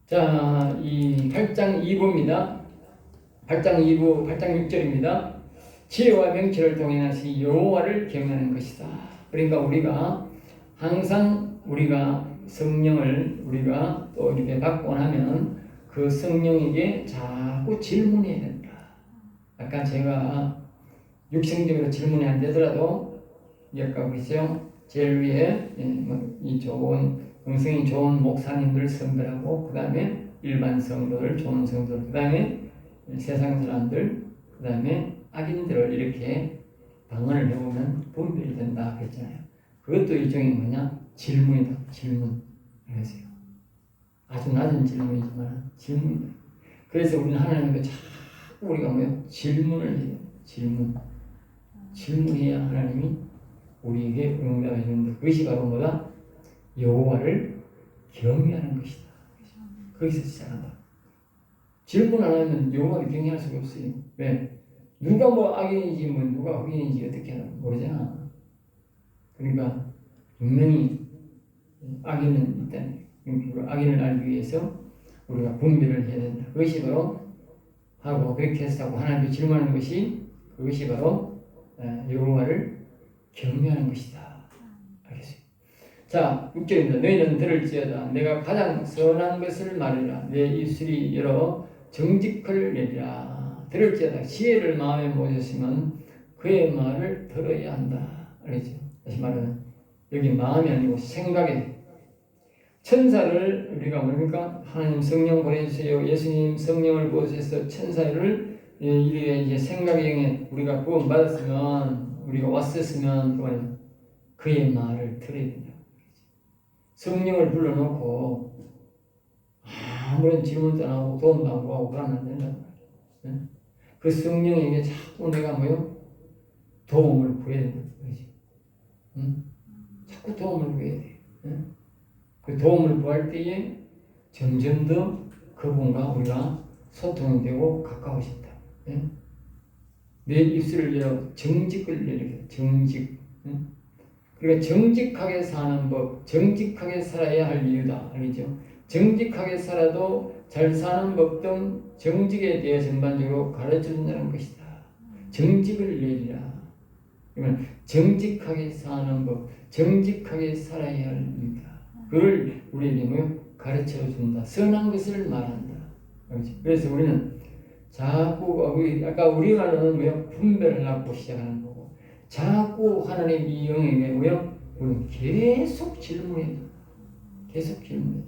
자, 이 8장 2부입니다. 8장 2부, 8장 6절입니다. 지혜와 명철을 통해서 여호와를 경외하는 것이다. 그러니까 우리가 항상 우리가 성령을 우리가 또 이렇게 받고 나면 그 성령에게 자꾸 질문해야 된다. 아까 제가 육성적으로 질문이 안 되더라도 아까 그랬죠. 제일 위에 이 좋은 음성이 좋은 목사님들 선별하고 그 다음에 일반 성도들, 좋은 성도들, 그 다음에 세상 사람들, 그 다음에 악인들을 이렇게 방언을 해보면 분별이 된다 그랬잖아요. 그것도 일종의 뭐냐? 질문이다. 질문. 그래서요. 아주 낮은 질문이지만 질문이다. 그래서 우리는 하나님께 자꾸 우리가 뭐요? 질문을 해요. 질문. 질문해야 하나님이 우리에게 응답해 주는데 그것이 바로 뭐다? 여호와를 경외하는 것이다. 거기서 시작한다. 질문 안 하면 여호와를 경외할 수가 없어요. 왜? 누가 뭐 악인인지 뭐 누가 흑인인지 어떻게 모르잖아. 그러니까 분명히 악인은 일단 악인을 알기 위해서 우리가 분별을 해야 된다. 그것이 바로 하고 그렇게 해서 하나님께 질문하는 것이 그것이 바로 여호와를 경외하는 것이다. 알겠어요? 자, 6절입니다. 너희는 들을지어다. 내가 가장 선한 것을 말하라. 내 입술이 여러 정직을 내리라. 들을지어다. 지혜를 마음에 모셨으면 그의 말을 들어야 한다. 알겠죠? 다시 말하면 여기 마음이 아니고 생각에 천사를 우리가 뭡니까? 하나님 성령 보내주세요. 예수님 성령을 보내셔서 천사를 이렇게 이제 생각에 우리가 구원 받았으면 우리가 왔었으면 그의 말을 들어야 된다. 성령을 불러놓고 아무런 질문도 안 하고 도움도 안 구하고 그러면 안 된다. 그 성령에게 자꾸 내가 뭐요? 도움을 구해야 된다. 자꾸 도움을 구해야 돼. 그 도움을 구할 때에 점점 더 그분과 우리가 소통이 되고 가까워진다. 내 입술을 열어 정직을 열게. 정직. 그러니까 정직하게 사는 법, 정직하게 살아야 할 이유다. 알겠죠? 정직하게 살아도 잘 사는 법 등 정직에 대해 전반적으로 가르쳐준다는 것이다. 정직을 내리라. 그러면 정직하게 사는 법, 정직하게 살아야 할 이유다. 그걸 우리에게 뭐 가르쳐준다. 선한 것을 말한다. 알겠죠? 그래서 우리는 자꾸 아까 우리말로는 뭐요? 분별을 하고 시작하는 거고 자꾸 하나님 이 영에게 뭐요? 우리는 계속 질문해. 계속 질문해.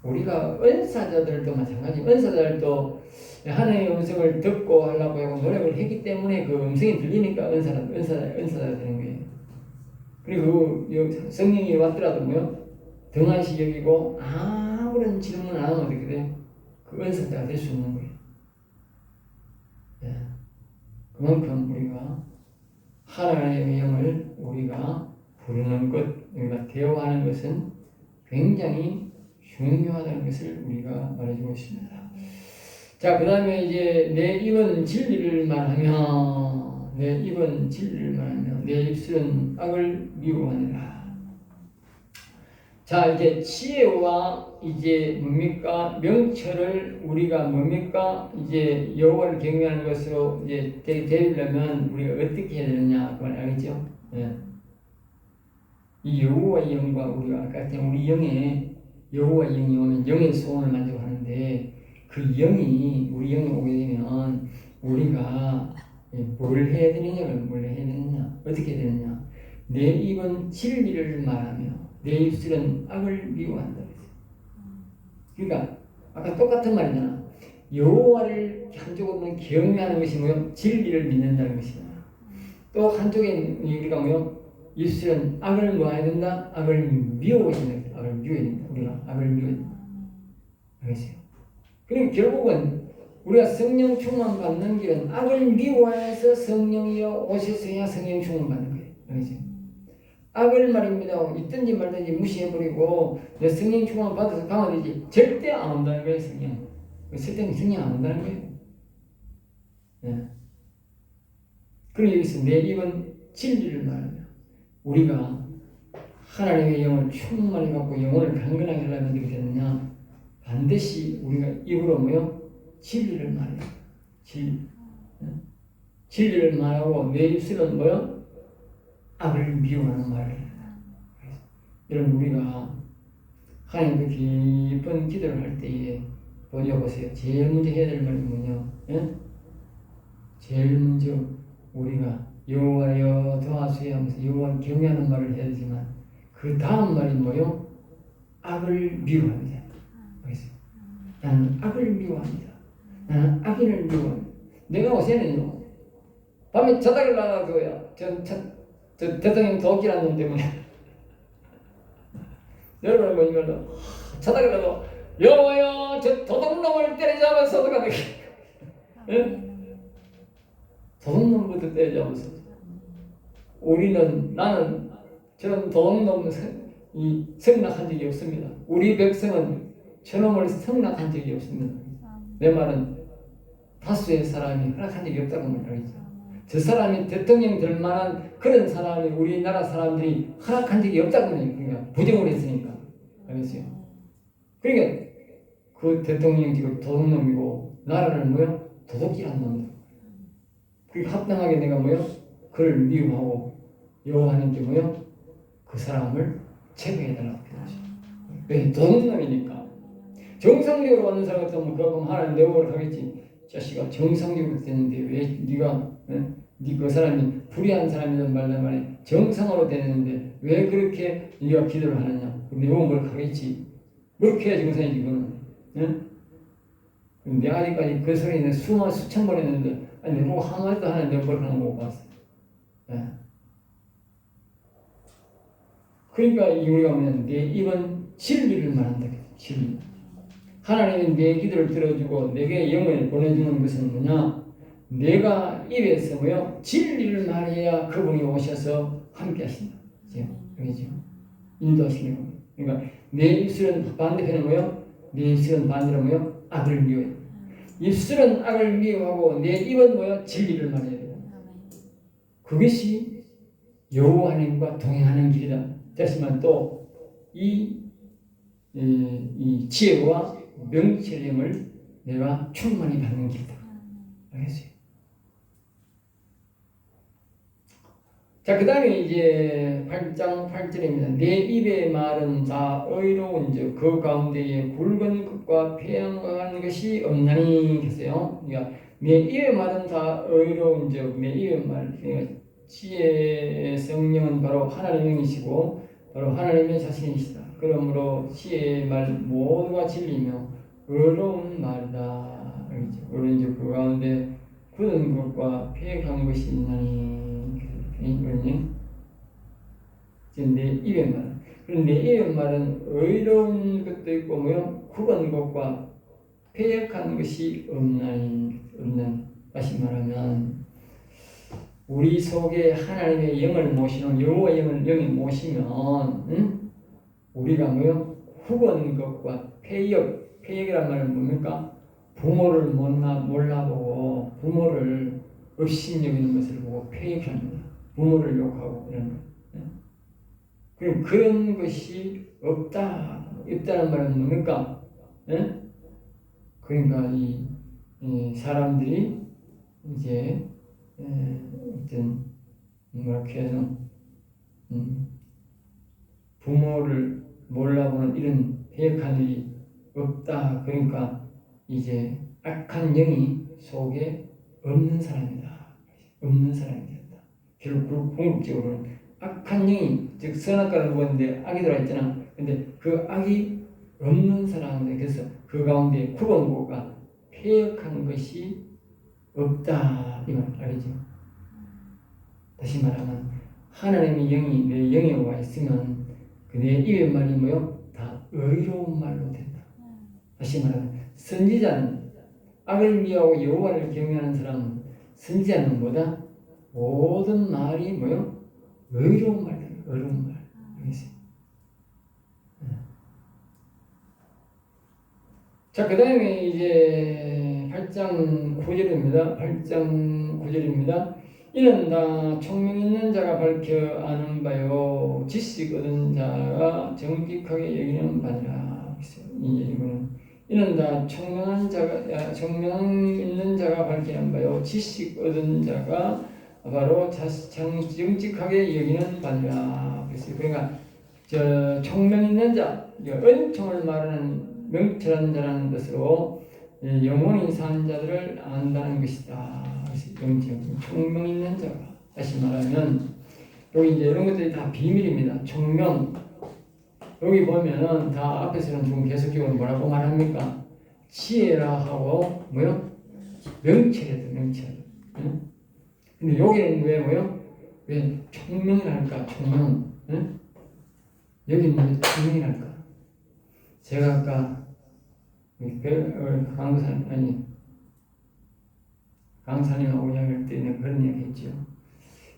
우리가 은사자들도 마찬가지. 은사자들도 하나님의 음성을 듣고 하려고 하고 노력을 했기 때문에 그 음성이 들리니까 은사자가 되는 거예요. 그리고 성령이 왔더라도 뭐요? 등한시 여기고 아무런 질문 안 하면 어떻게 돼요? 그 은사자가 될 수 없는 거예요. 네. 그만큼 우리가 하나님의 영을 우리가 부르는 것, 우리가 대화하는 것은 굉장히 중요하다는 것을 우리가 말해주고 있습니다. 자, 그 다음에 이제 내 입은 진리를 말하며, 내 입은 진리를 말하며, 내 입술은 악을 미워하느라. 자, 이제 지혜와 이제 뭡니까? 명철을 우리가 뭡니까? 이제 여호와를 경외하는 것으로 이제 되려면 우리가 어떻게 해야 되느냐? 그걸 알겠죠? 예. 이 여호와의 영과 우리가 아까 우리 영에 여호와의 영이 오면 영의 소원을 만들고 하는데 그 영이 우리 영이 오게 되면 우리가 뭘 해야 되느냐를 뭘 해야 되느냐? 어떻게 해야 되느냐? 내 입은 진리를 말하며 내 입술은 악을 미워한다. 그러니까 아까 똑같은 말이잖아. 여호와를 한쪽으로는 경외하는 것이 뭐요? 진리를 믿는다는 것이다. 또 한쪽에 우리가 뭐요? 입술은 악을 뭐해야 된다? 악을 미워해야 된다. 악을 미워해야 된다. 우리가 악을 미워해야 된다. 알겠어요? 그러니까 결국은 우리가 성령 충만 받는 길은 악을 미워해서 성령이여 오셔서야 성령 충만 받는 거예요. 알겠어요? 악을 말입니다. 있든지 말든지 무시해버리고 내 성령 충만 받아서 가면 되지. 절대 안 온다는 거예요. 성령. 쓸데없는 성령 안 온다는 거예요. 네. 그리고 여기서 내 입은 진리를 말하며 우리가 하나님의 영을 충만히 갖고 영혼을 강건하게 하려면 어떻게 되느냐? 반드시 우리가 입으로 뭐요? 진리를 말해요. 진리를 말하고 내 입술은 뭐요? 악을 미워하는 말을 해요. 여러분 우리가 하나님께 깊은 기도를 할 때에 여보세요. 제일 먼저 해야 될 말이 뭐냐? 예? 제일 먼저 우리가 여호와여 도와주여 하면서 여호와를 경외하는 말을 해야 되지만 그 다음 말이 뭐요? 악을 미워합니다. 알겠어요? 나는 악을 미워합니다. 나는 악인을 미워합니다. 내가 요새는요 밤에 자다가 나가서야 저 대통령 도끼라는 놈 때문에 여러분은 뭐 이걸로 자다가 여호와여 저 도둑놈을 때려잡아서 어떡하나 예? 도둑놈부터 때려잡아서 나는 저런 도둑놈 성낙한 적이 없습니다. 우리 백성은 저놈을 성낙한 적이 없습니다. 내 말은 다수의 사람이 허락한 적이 없다고 말하죠. 저 사람이 대통령 될 만한 그런 사람이 우리나라 사람들이 허락한 적이 없다고 말해요. 그러니까 부정을 했으니까. 알겠어요? 그러니까 그 대통령 지금 도둑놈이고 나라를 뭐요? 도둑질한 놈이다. 그러니까 합당하게 내가 뭐요? 그를 미워하고 여호와님께 뭐요? 그 사람을 제거해달라고 표현하죠. 왜? 도둑놈이니까. 정상적으로 왔는 사람 같으면 그거 하나님 내오를 하겠지. 자식아 정상적으로 됐는데 왜 네가 네 그 사람이 불의한 사람이든 말란 정상으로 됐는데 왜 그렇게 네가 기도를 하느냐? 내오를 하겠지. 그렇게 해야 정상이지 그거는. 내가 아직까지 그 소리는 수천 번 했는데 아니 내보고 한마디도 하나 몇 번 하는 거 못 봤어. 그러니까 우리가 뭐냐면 내 입은 진리를 말한다. 진리. 하나님은 내 기도를 들어주고 내게 영을 보내주는 것은 뭐냐? 내가 입에서 뭐요? 진리를 말해야 그분이 오셔서 함께 하신다. 그렇죠? 인도하시는 겁니다. 그러니까 내 입술은 반대편에 뭐요? 내 입술은 반대로 뭐요? 악을 미워해. 입술은 악을 미워하고 내 입은 뭐요? 진리를 말해야 돼요. 그것이 여호와님과 동행하는 길이다. 하지만 또 이 지혜와 명철의 힘을 내가 충만히 받는 길이다. 알겠어요? 자, 그 다음에 이제 8장 8절입니다. 내 입의 말은 다 의로운즉 그 가운데에 굵은 것과 평안한 것이 없나니 했어요. 그러니까 내 입의 말은 다 의로운즉 내 입의 말, 그러니까 지혜의 성령은 바로 하나님의 영이시고 바로 하나님의 자신이시다. 그러므로 지혜의 말 모두가 진리며 의로운 말이다. 알겠죠? 의로운즉 그 가운데 굳은 것과 폐역한 것이 있나니 이거는요. 지금 내 입의 말. 그럼 내 입의 말은 의로운 것도 있고 뭐요? 굳은 것과 폐역한 것이 없는. 다시 말하면 우리 속에 하나님의 영을 모시는 여호와 영이 모시면 우리가 뭐요? 굳은 것과 폐역이란 말은 뭡니까? 부모를 몰라보고 부모를 업신여기는 것을 보고 폐역합니다. 부모를 욕하고 이런 거. 그럼 그런 것이 없다는 말은 뭡니까? 그러니까 이 사람들이 이제 어떤 뭐랄까 해서 부모를 몰라보는 이런 폐역한 일이 없다. 그러니까 이제 악한 영이 속에 없는 사람이다. 없는 사람이 된다. 결국 궁극적으로는 악한 영이 즉 선악과를 먹었는데 악이 들어있잖아. 근데 그 악이 없는 사람인데 그래서 그 가운데 굳은 것과 폐역한 것이 없다. 이 말 알겠죠? 다시 말하면 하나님의 영이 내 영에 와 있으면 그 내 입의 말이 뭐요? 다 의로운 말로 된다. 다시 말하면 선지자는 악을 미워하고 여호와를 경외하는 사람은 선지자는 뭐다? 모든 말이 뭐요? 의로운 말이다. 의로운 말. 알겠어요? 자, 그 다음에 이제 8장 9절입니다. 8장 9절입니다. 이는 다 총명 있는 자가 밝혀 아는 바요 지식 얻은 자가 정직하게 여기는 바니라. 이제 이거는 이는 다 청명 있는 자가 밝히는 바요 지식 얻은 자가 바로 정직하게 여기는 바니라. 그러니까 청명 있는 자, 은총을 말하는 명철한 자라는 것으로 영원히 사는 자들을 안다는 것이다. 청명 있는 자가, 다시 말하면 여기 이제 이런 것들이 다 비밀입니다. 청명, 여기 보면은 다 앞에서는 좀 계속적으로 뭐라고 말합니까? 지혜라 하고 뭐요? 명철이다, 명철. 응? 근데 여기는 왜 뭐요? 왜 청명이랄까? 청명. 응? 여기는 왜 청명이랄까? 제가 아까 강사님하고 이야기할 때 그런 이야기 했죠.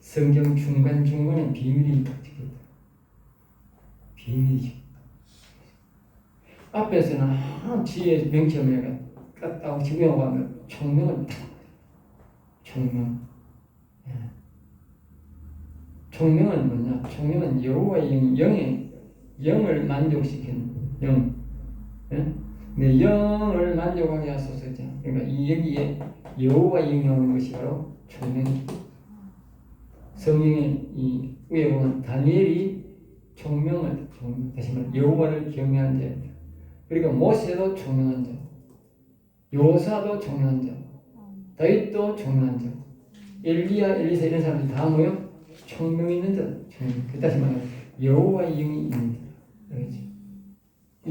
성경 중간중간에 비밀이 있다. 비밀이죠. 앞에서는 지혜 명철을 깠다고 지구에 가면 총명을 다 총명. 총명은 뭐냐? 총명은 여호와의 영을 만족시키는 영. 내 영을 만족하게 하소서 했잖아. 그러니까 이 여기에 여호와의 영이 오는 것이 바로 총명. 성경에 이 위에 보면 다니엘이 총명을 다시 말해 여호와를 경외한 자입니다. 그러니까 모세도 총명한 자, 요사도 총명한 자, 다윗도 총명한 자, 엘리야, 엘리사 이런 사람들이 다 뭐요? 총명 있는 자. 다시 말해 여호와의 영이 있는 자. 알겠지?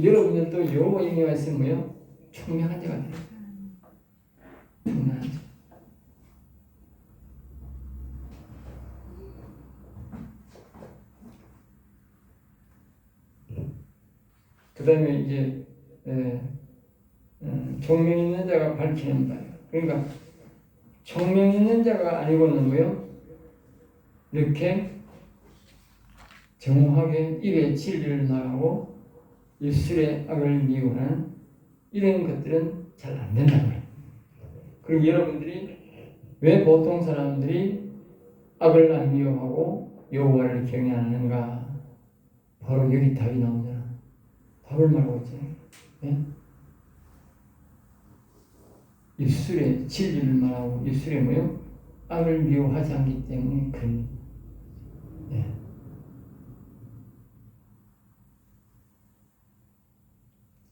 여러분들도 여호와의 영이 있으면 뭐요? 총명한 자가 돼요. 총명한 자. 그 다음에 이제 총명 있는 자가 밝히는 바예요. 그러니까 총명 있는 자가 아니고는 뭐요? 이렇게 정확하게 입에 진리를 말하고 입술에 악을 미워하는 이런 것들은 잘 안 된다는 거예요. 그리고 여러분들이 왜 보통 사람들이 악을 안 미워하고 여호와를 경외하는가? 바로 여기 답이 나오잖아. 답을 말하고 있잖아요. 네? 입술에 진리를 말하고 입술에 뭐요? 악을 미워하지 않기 때문에 그런. 네.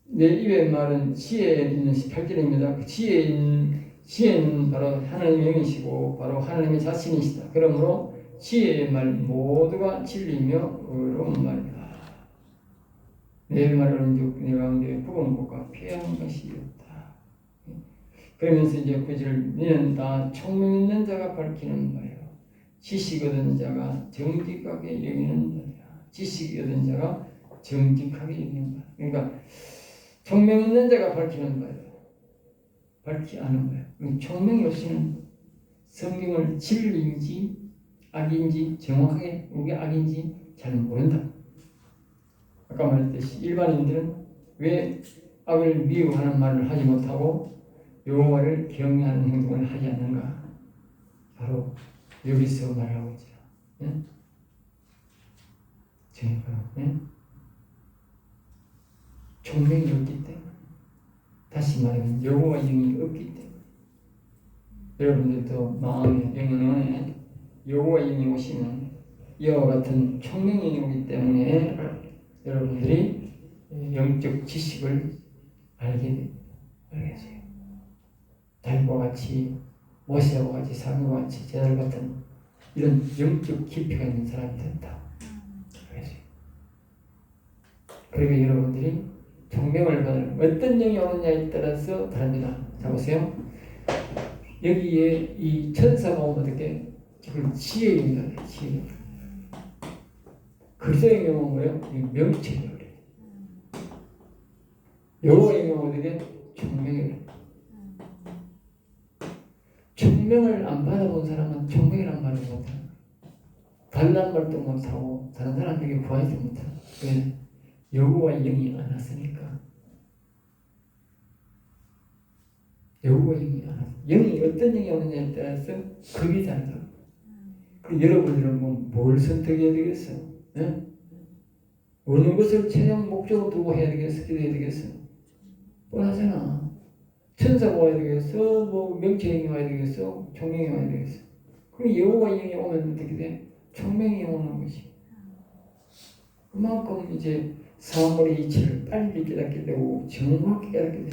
내 입의 말은 지혜에 있는 18절입니다. 그 지혜는 바로 하나님의 영이시고 바로 하나님의 자신이시다. 그러므로 지혜의 말 모두가 진리이며 의로운 말이다. 내 말은 내 가운데 부은 것과 피한 것이 없다. 그러면서 이제 9절 너는 다 총명 있는 자가 밝히는 바요 지식 얻은 자가 정직하게 여기는 바야. 지식 얻은 자가 정직하게 여기는 바. 그러니까 총명 있는 자가 밝히는 바요 밝히 아는 바요 총명이 없이는 성경을 진리인지 악인지 정확하게 우리가 악인지 잘 모른다. 아까 말했듯이 일반인들은 왜 악을 미워하는 말을 하지 못하고 여호와를 경외하는 행동을 하지 않는가? 바로 여기서 말하고 있죠. 예? 예? 총명이 없기 때문에, 다시 말하면 여호와의 영이 없기 때문에, 여러분들도 마음에 영혼에 여호와의 영이 오시면 이와 같은 총명이 오기 때문에 여러분들이 영적 지식을 알게 됩니다. 알겠어요? 다윗과 같이 모세와 같이 사무와 같이 제자들 같은 이런 영적 깊이가 있는 사람이 된다. 알겠어요? 그리고 여러분들이 총명을 받는 어떤 영이 오느냐에 따라서 다릅니다. 자 보세요. 여기에 이 천사가 오면 어떻게 지혜입니다. 지혜. 그리스도의 경우 뭐예요? 명철이에요. 여호와의 경우 어떻게? 총명이에요. 총명을 안 받아본 사람은 총명이란 말을 못해요. 달란 말도 못하고 다른 사람에게 구하지 못해요. 왜? 여호와의 영이 안 왔으니까. 여호와의 영이 안 왔어요. 영이 어떤 영이 오느냐에 따라서 그게 다르다. 그 여러분들은 뭘 선택해야 되겠어요? 네? 어느 것을 최종 목적으로 두고 해야 되겠어? 기도해야 되겠어? 뻔하잖아. 천사가 와야 되겠어? 뭐 명체형이 와야 되겠어? 총명이 와야 되겠어? 그럼 여호와 영이 오면 어떻게 돼? 총명이 오는 것이. 그만큼 이제 사물의 이치를 빨리 깨닫게 되고 정확히 깨닫게 돼.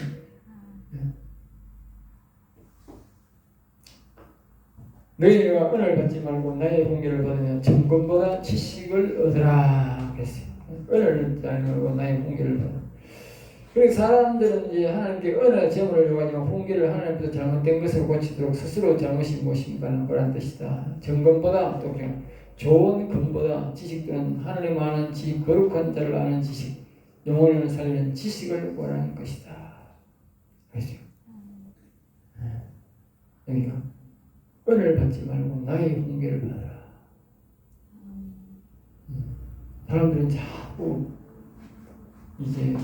너희가 은혜를 받지 말고 나의 공개를 받으면 정권보다 지식을 얻으라 그랬어요. 은혜를 받지 말고 나의 공개를 받아. 그리고 사람들은 이제 하나님께 은혜 제물을 요구하지만 공개를 하나님께서 잘못된 것을 고치도록 스스로 잘못이 무엇인가는 거란 뜻이다. 정권보다 또 그냥 좋은 근보다 지식 또는 하나님 아는 지식, 거룩한 자를 아는 지식, 영혼을 살리는 지식을 원하는 것이다. 그렇죠? 여기가 은혜를 받지 말고 나의 공개를 받아라. 사람들은 자꾸 이제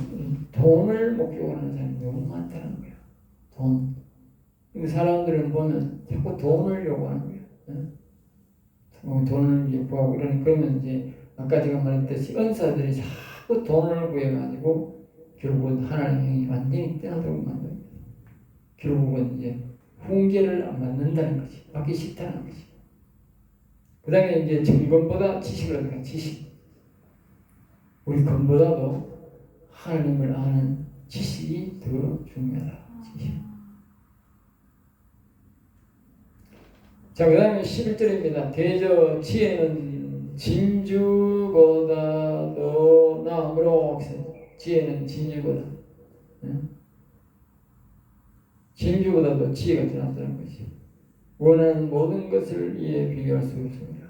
돈을 목적으로 하는 사람이 너무 많다는 거야. 돈. 근데 사람들은 보면 자꾸 돈을 요구하는 거야. 돈을 이제 구하고 그러면 이제 아까 제가 말했듯이 은사들이 자꾸 돈을 구해가지고 결국은 하나님이 완전히 떠나도록 만듭니다. 결국은 이제 훈계를 안 받는다는 거지. 받기 싫다는 거지. 그 다음에 이제 정권보다 지식을 얻는 거야. 지식. 우리 건보다도 하나님을 아는 지식이 더 중요하다. 지식. 자, 그 다음에 11절입니다. 대저 지혜는 진주보다도 나으므로 지혜는 진주보다. 진주보다도 지혜가 더 낫다는 것이. 원하는 모든 것을 이에 비교할 수 없습니다.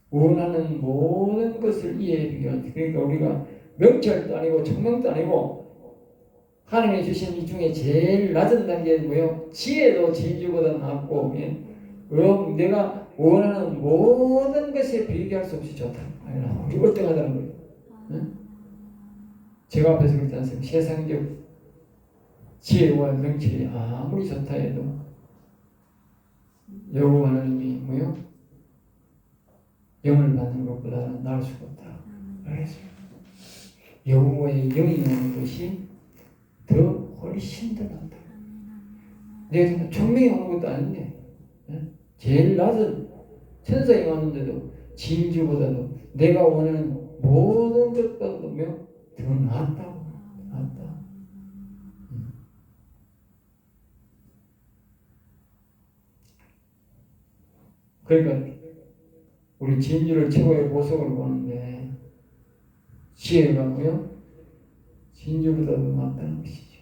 원하는 모든 것을 이에 비교할 수. 그러니까 우리가 명철도 아니고 청명도 아니고 하나님이 주신 이 중에 제일 낮은 단계는 뭐예요? 지혜도 진주보다 낫고 내가 원하는 모든 것에 비교할 수 없이 좋다. 우리 월등하다는 거예요. 제가 앞에서 그렇지 않습니까? 세상적 지혜와 명철이 아무리 좋다 해도 여호와 하나님이 뭐요? 영을 받는 것보다는 나을 수가 없다. 알겠습니다. 여호와의 영이 오는 것이 더 훨씬 더 낫다. 내가 총명이 오는 것도 아닌데 제일 낮은 천사에 왔는데도 진주보다도 내가 원하는 모든 것보다도 더 낫다고. 낫다. 그러니까 우리 진주를 최고의 보석으로 보는데 지혜가 뭐요? 진주보다도 낫다는 것이죠.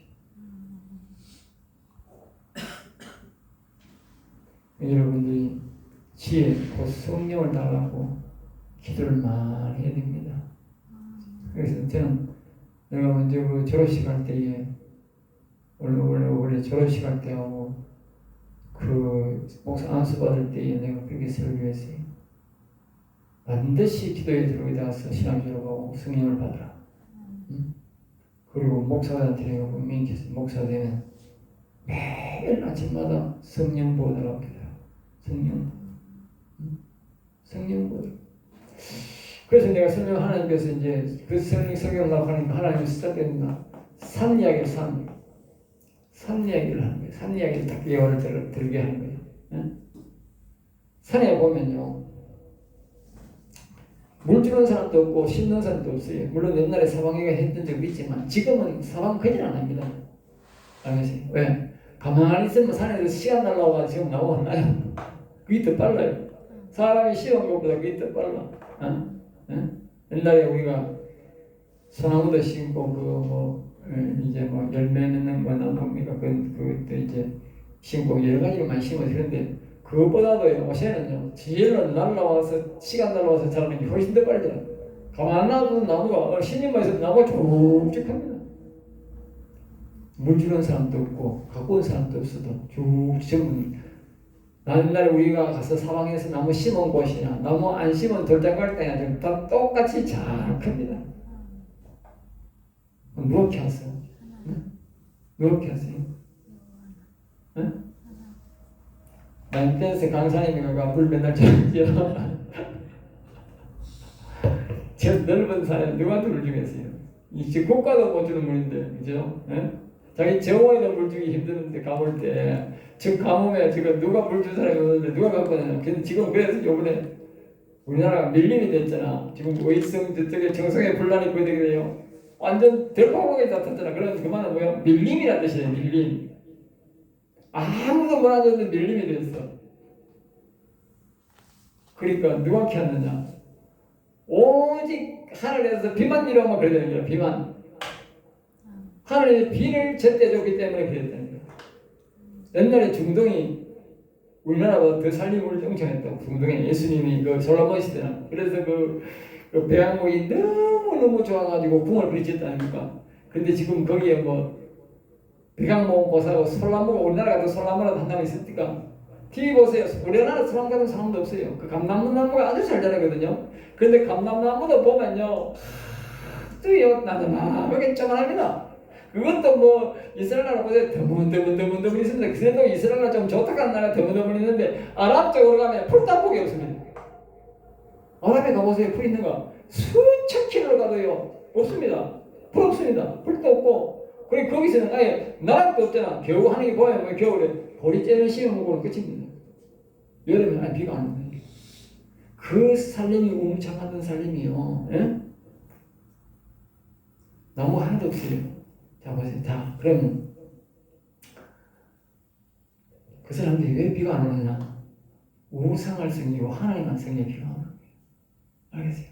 여러분들이 지혜, 곧 성령을 달라고 기도를 많이 해야 됩니다. 그래서 저는 내가 먼저 그 졸업식 할 때에 원래 졸업식 할 때 하고 그 목사 안수 받을 때에 내가 그렇게 설교했어요. 반드시 기도에 들어가서 신앙 졸업하고 성령을 받으라. 그리고 목사한테 내가 분명히 목사 되면 매일 아침마다 성령 보더라고 기도하라. 성령 보더라. 그래서 내가 설명 하나님께서 이제 그 성경을 하니까 하나님이 시작된 산 이야기를 산 이야기를 하는 거예요. 산 이야기를 딱 예화를 들게 하는 거예요. 산에 보면요. 물 주는 사람도 없고 심는 사람도 없어요. 물론 옛날에 사방이가 했던 적도 있지만 지금은 사방 거진 안 합니다. 알겠어요? 왜? 가만히 있으면 산에서 시간 날라와가 지금 나오나요? 그게 더 빨라요. 사람이 시간 것보다 그게 더 빨라. 옛날에 우리가 소나무도 심고 이제 열매 맺는 거 나무입니까? 그것도 이제 심고 여러 가지를 많이 심어서 그런데 그것보다도 요새는요, 지혜로 날라와서, 시간 날라와서 자라는 게 훨씬 더 빨리 자라요. 가만 놔두는 나무가, 10년만 있어도 나무가 쭉쭉합니다. 물 주는 사람도 없고, 갖고 온 사람도 없어도 쭉쭉. 옛날에 우리가 가서 사방에서 나무 심은 곳이나, 나무 안 심은 돌장갈 때나 다 똑같이 잘 큽니다. 누렇게 하세요? 누렇게 하세요? 난 댄스 강사님이가 물 맨날 줬죠. 저 넓은 산에 누구한테 물 주겠어요? 이제 국가도 못 주는 분인데, 그죠? 예? 자기 정원에도 물 주기 힘드는데 가볼 때, 지금 가뭄에 지금 누가 물 줄 사람이 없는데 누가 갖고 다냐. 근데 지금 그래서 요번에 우리나라가 밀림이 됐잖아. 지금 의성 저쪽에 정성에 분란이 거의 되게 돼요. 완전 대파고에 잡혔잖아. 그래서 그만은 뭐야? 밀림이라는 뜻이에요. 밀림. 아무도 못 앉았는데 밀림이 됐어. 그러니까 누가 키웠느냐? 오직 하늘에서 비만 내려오면 그래야 되는 거야. 비만. 하늘에서 비를 제때 줬기 때문에 그랬다는 거야. 옛날에 중동이 우리나라보다 더 살림을 짱짱했다. 중동에 예수님이 그 솔로몬 시대나. 그래서 그 배양목이 너무 좋아가지고 궁을 부리쳤다니까. 근데 지금 거기에 뭐 백양목 고사하고 솔라모가 우리나라 같은 솔라모라도 한 남이 있습니까? TV 보세요. 우리나라 솔라모 같은 사람도 없어요. 그 감나무 나무가 아주 잘 자라거든요. 그런데 감나무 나무도 보면요, 또요 나도막하게 쪼만합니다. 그것도 뭐 이스라엘 나라 보세요. 드문드문 있습니다. 그래도 이스라엘 나라 좀 좋다는 나라 드문드문 있는데 아랍 쪽으로 가면 풀단복이 없습니다. 아랍에 가보세요. 풀 있는 거 수천 킬로를 가도요 없습니다. 풀 없습니다. 풀도 없고. 그리고 거기서는 아예 나락도 없잖아. 겨우 하는 게 보면 뭐 겨울에 보리째를 심어먹고는 끝입니다. 여름에 아예 비가 안 오는 거예요. 그 살림이 우무창하던 살림이요. 예? 나무 하나도 없어요. 자 보세요. 자 그러면 그 사람들이 왜 비가 안 오느냐? 우상할 성이고 하나님만 성에 비가 오는 거예요. 알겠어요?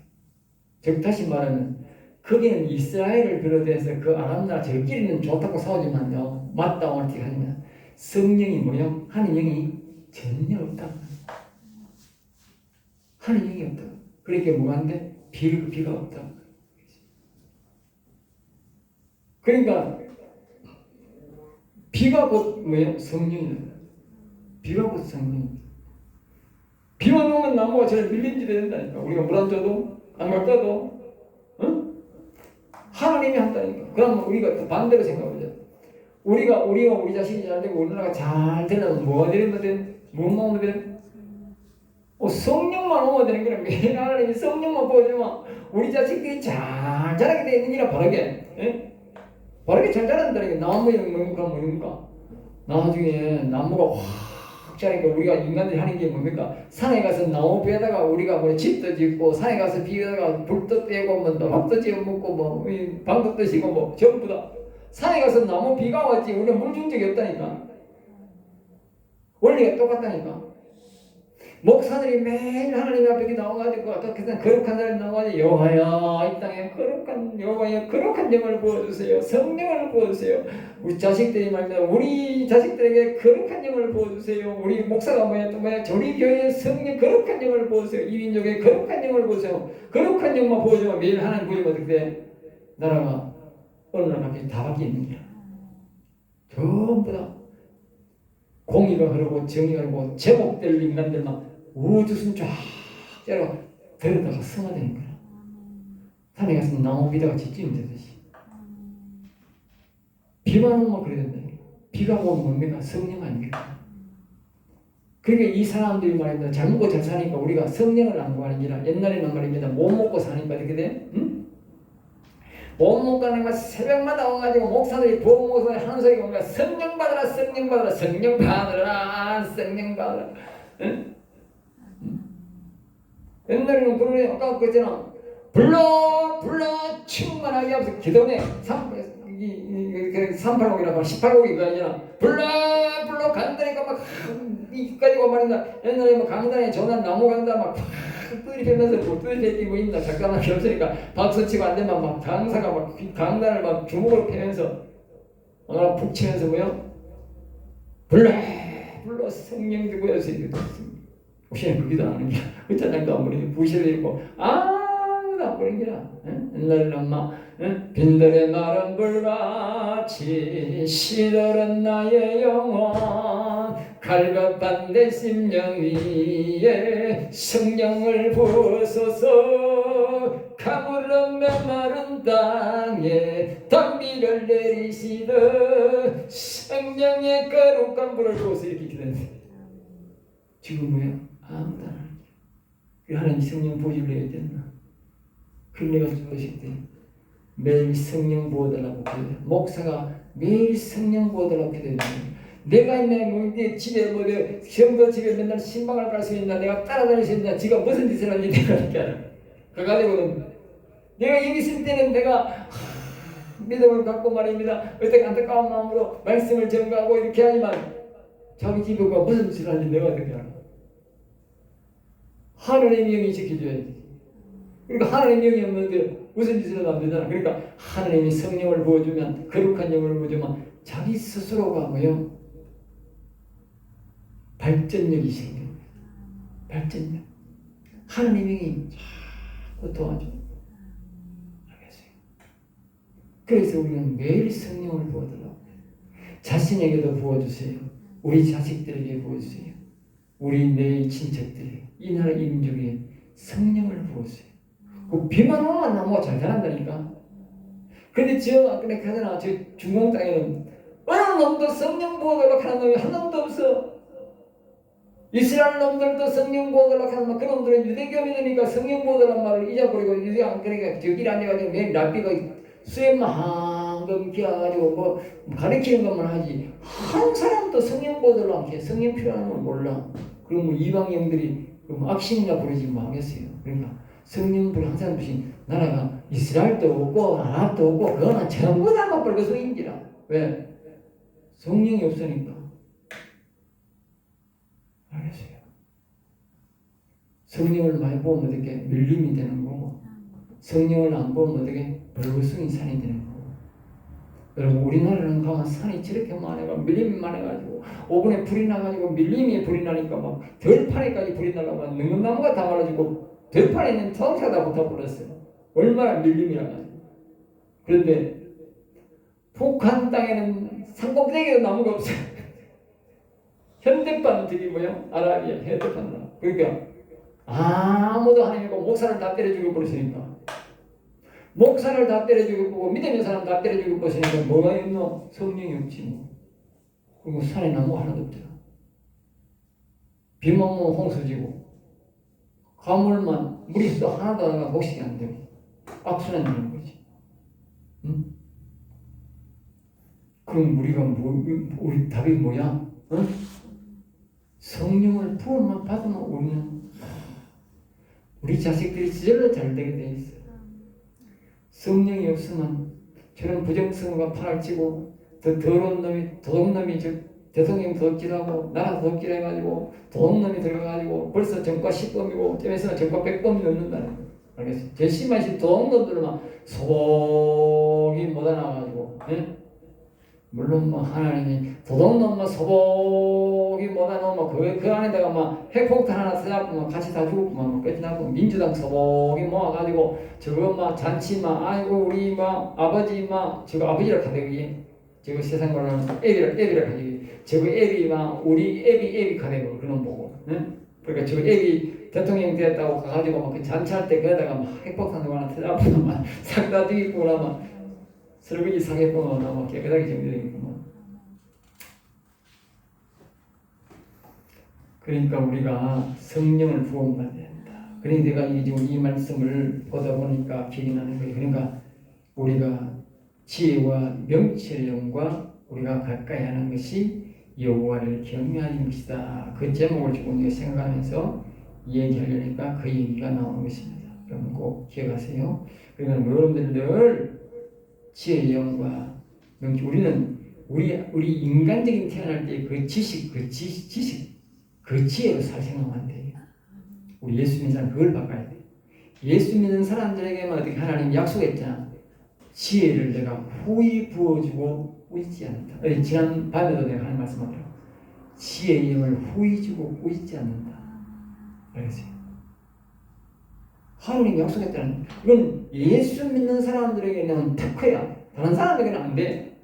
즉 다시 말하면 거기는 이스라엘을 비롯해서 그 아랍나라 저끼리는 좋다고 싸우지만요, 맞다 옳지 하지만 성령이 뭐요? 하는 영이 전혀 없다. 하는 영이 없다. 그러니까 뭐가 안 돼? 비가 없다. 그러니까 비가 곧 뭐예요? 성령이다. 비가 곧 성령입니다. 비만 오면 나무가 제일 밀림지 된다니까. 우리가 물 안 줘도 안 갖다도 하나님이 한다니까. 그럼 우리가 또 반대로 생각하자. 우리가 우리 자신이 잘 되고 우리나라가 잘 되려면 뭐가 되면 돼? 뭐만 오면 돼? 성령만 오면 되는 거라. 매일 하나님이 성령만 보여주면 우리 자식들이 잘 자라게 돼 있는 게라 바르게. 예? 바르게 잘 자란다니까. 나무에 뭡니까? 나중에 나무가 확 자라니까 우리가 인간들이 하는 게 뭡니까? 산에 가서 나무 베다가 우리가 뭐 집도 짓고, 산에 가서 비에다가 불도 떼고 뭐 밥도 지어 먹고 뭐 방도 뜨시고 뭐 전부 다 산에 가서 나무 비가 왔지 우리가 물 준 적이 없다니까. 원리가 똑같다니까. 목사들이 매일 하나님 앞에 나와가지고 아까 그냥 거룩한 날에 나와가지고 여호와여 이 땅에 거룩한 여호와여 거룩한 영을 부어주세요. 성령을 부어주세요. 우리 자식들이 말입니다. 우리 자식들에게 거룩한 영을 부어주세요. 우리 목사가 뭐야 또 뭐야 우리 교회에 성령 거룩한 영을 부어주세요. 이 민족에 거룩한 영을 부어주세요. 거룩한 영만 부어주면 매일 하나님 부어주면 어떻게 돼? 나라가 어느 날 갑자기 다 바뀌는 거야. 전부 다 공의가 흐르고 정의가 흐르고 제목될 인간들만 우주선 쫙 짜고 들어다가 승화되는 거야. 산에 가서 나무 비다가 지찌면 되듯이. 비만 오면 그래야 된다. 비가 오면 뭡니까? 성령 아닙니까? 그러니까 이 사람들이 말입니다. 잘 먹고 잘 사니까 우리가 성령을 안 구하는 게 아니라 옛날에는 말입니다. 못 먹고 사니까 어떻게 돼? 응? 못 먹고 하니까 새벽마다 와가지고 목사들이 부흥 목사들이 하는 소리가 뭔가 성령 받으라 성령 받으라 성령 받으라 성령 받으라. 응? 옛날에는 그러네. 아까 그랬잖아. 불러 충만하게 하면서 기도네. 380이라고 18곡이 그거 아니잖아. 불러 간다니까 막 이까지 와 말인다. 옛날에 뭐 강단에 전한 나무 강단 막 두드리면서 두드리기 뭐 있나 잠깐만 없으니까 박수 치고 안 되면 막 강사가 막 강단을 막 주먹으로 패면서 막 푹 치면서 뭐요? 불러 성령 주고여서 혹시 그기도 안 하는 게 의자장도 안 부리고 부실도 있고 아무도 안 부리는 게라. 옛날에는 엄마 빈들의 마른 불같이 시들은 나의 영혼 갈급한 내 심령 위에 성령을 부어소서 가물은 메마른 땅에 단비를 내리시듯 성령의 거룩한 불을 부어서 이렇게 기도했는데 지금 뭐야? 아무도 안 하는 거야. 하나님 성령 보여줄래야 되나? 그걸 내가 주었을 때 매일 성령 부어달라고 기도해요. 목사가 매일 성령 부어달라고 기도해요. 내가 있는 뭐 집에 뭐 형도 집에 맨날 신방을 갈 수 있나, 내가 따라다닐 수 있나, 지가 무슨 짓을 하는지 내가 이렇게 알아. 그래가지고는 내가 여기 있을 때는 내가 믿음을 갖고 말입니다. 어떻게 안타까운 마음으로 말씀을 전가하고 이렇게 하지만 자기 집에 가 무슨 짓을 하는지 내가 어떻게 알아. 하늘의 명이 지켜줘야지. 그러니까 하늘의 명이 없는데 무슨 짓을 하면 안 되잖아. 그러니까 하나님이 성령을 부어주면, 거룩한 영을 부어주면 자기 스스로가 뭐요? 발전력이 생겨요. 발전력. 하나님이 자꾸 도와줘요. 알겠어요? 그래서 우리는 매일 성령을 부어달라고. 자신에게도 부어주세요. 우리 자식들에게 부어주세요. 우리 내 친척들에게, 이 나라 인민족에 성령을 부어주세요. 그 비만 오면 나무가 잘 자란다니까. 근데 아까 내가 하잖아. 저 중공 땅에는 어느 놈도 성령 부어달라고 하는 놈이 한 놈도 없어. 이스라엘 놈들도 성령 부어달라고 하는 놈, 그 놈들은 유대교 믿으니까 성령 부어달라는 말을 잊어버리고 유대 안 그러니까 저길 안 해가지고 매일 랍비가 수염만 한금 끼워가지고 뭐 가르치는 것만 하지 한 사람도 성령 부어달라고 해. 성령 필요한 건 몰라. 그럼 뭐 이방인들이 악신이나 부르지 뭐 하겠어요. 그러니까 성령 부를 한 사람씩 나라가 이스라엘도 없고 아랍도 없고 그거는 전부 다 먹벌거숭인지라. 왜? 성령이 없으니까. 알겠어요. 성령을 많이 보면 어떻게 밀림이 되는 거고, 성령을 안 보면 어떻게 벌거숭이 산이 되는 거고. 여러분 우리나라는 가면 산이 저렇게 많아가 밀림이 많아가지고 5분에 불이 나가지고 밀림에 불이 나니까 막 들판에까지 불이 나가고 능금나무가 다 말아지고 들판에 있는 자동차 다 붙어버렸어요. 얼마나 밀림이라 가지고. 그런데 북한 땅에는 산꼭대기에도 나무가 없어요. 현대판 저기 뭐야? 아라비아 현대판 나라. 그러니까 아무도 하나님이고 목사를 다 때려 죽여 버렸으니까. 목사를 다 때려 죽여 보고 믿음의 사람 다 때려 죽여 버렸으니까 뭐가 있노? 성령이 없지 뭐. 그리고 산에 나무 하나도 없더라. 비만 오면 홍수지고 가물만 물이 있어도 하나도 하나가 목식이 안 되고 악순환이 되는 거지. 응? 그럼 우리가 우리 답이 뭐야? 응? 성령을 부어만 받으면 우리 자식들이 저절로 잘 되게 돼 있어. 성령이 없으면 저런 부정성과 팔을 치고 더 더러운 놈이 도둑놈이 대통령 도둑질하고 나라 도둑질해가지고 도둑놈이 들어가가지고 벌써 전과 10범이고 점에서는 전과 100범이 넘는다는 거예요. 알겠어요? 제일 심한 도둑놈들만 소복이 못하나가지고 물론 뭐 하나님이 도둑놈만 소복이 못하면 그 안에다가 막 핵폭탄 하나 써갖고 막 같이 다 죽고 막 끝이 나고 민주당 소복이 모아가지고 저거 막 잔치 막 아이고 우리 막 아버지 막 저거 아버지라 카대기 저거 세상 말로는 애비라 카대기 저거 애비 막 우리 애비 카대기 그런 보고 그러니까 저거 애비 대통령 됐다고 가가지고 막 그 잔치할 때 거기다가 막 핵폭탄 하나 써갖고 막 싹 다 뒤집고 나면 설거지 사기꾼으로 나와 깨끗하게 정리되겠구만. 그러니까 우리가 성령을 부어받아야 된다. 그러니까 내가 이 말씀을 보다 보니까 기억이 나는 거예요. 그러니까 우리가 지혜와 명철령과 우리가 가까이 하는 것이 여호와를 경외하는 것이다. 그 제목을 조금 생각하면서 얘기하려니까 그 얘기가 나오는 것입니다. 여러분 꼭 기억하세요. 그러니까 여러분들 늘 지혜의 영과 명철, 우리는 우리 인간적인 태어날 때 그 지식, 그 지혜로 살 생각하면 안 돼요. 우리 예수 믿는 사람 그걸 바꿔야 돼. 예수 믿는 사람들에게만 어떻게 하나님 약속했잖아. 지혜를 내가 후히 부어주고 잊지 않는다. 지난 밤에도 내가 하는 말씀하더라고. 지혜의 영을 후히 주고 잊지 않는다. 알겠어요? 하나님이 약속했다는 이건 예수 믿는 사람들에게는 특허야. 다른 사람에게는 안 돼.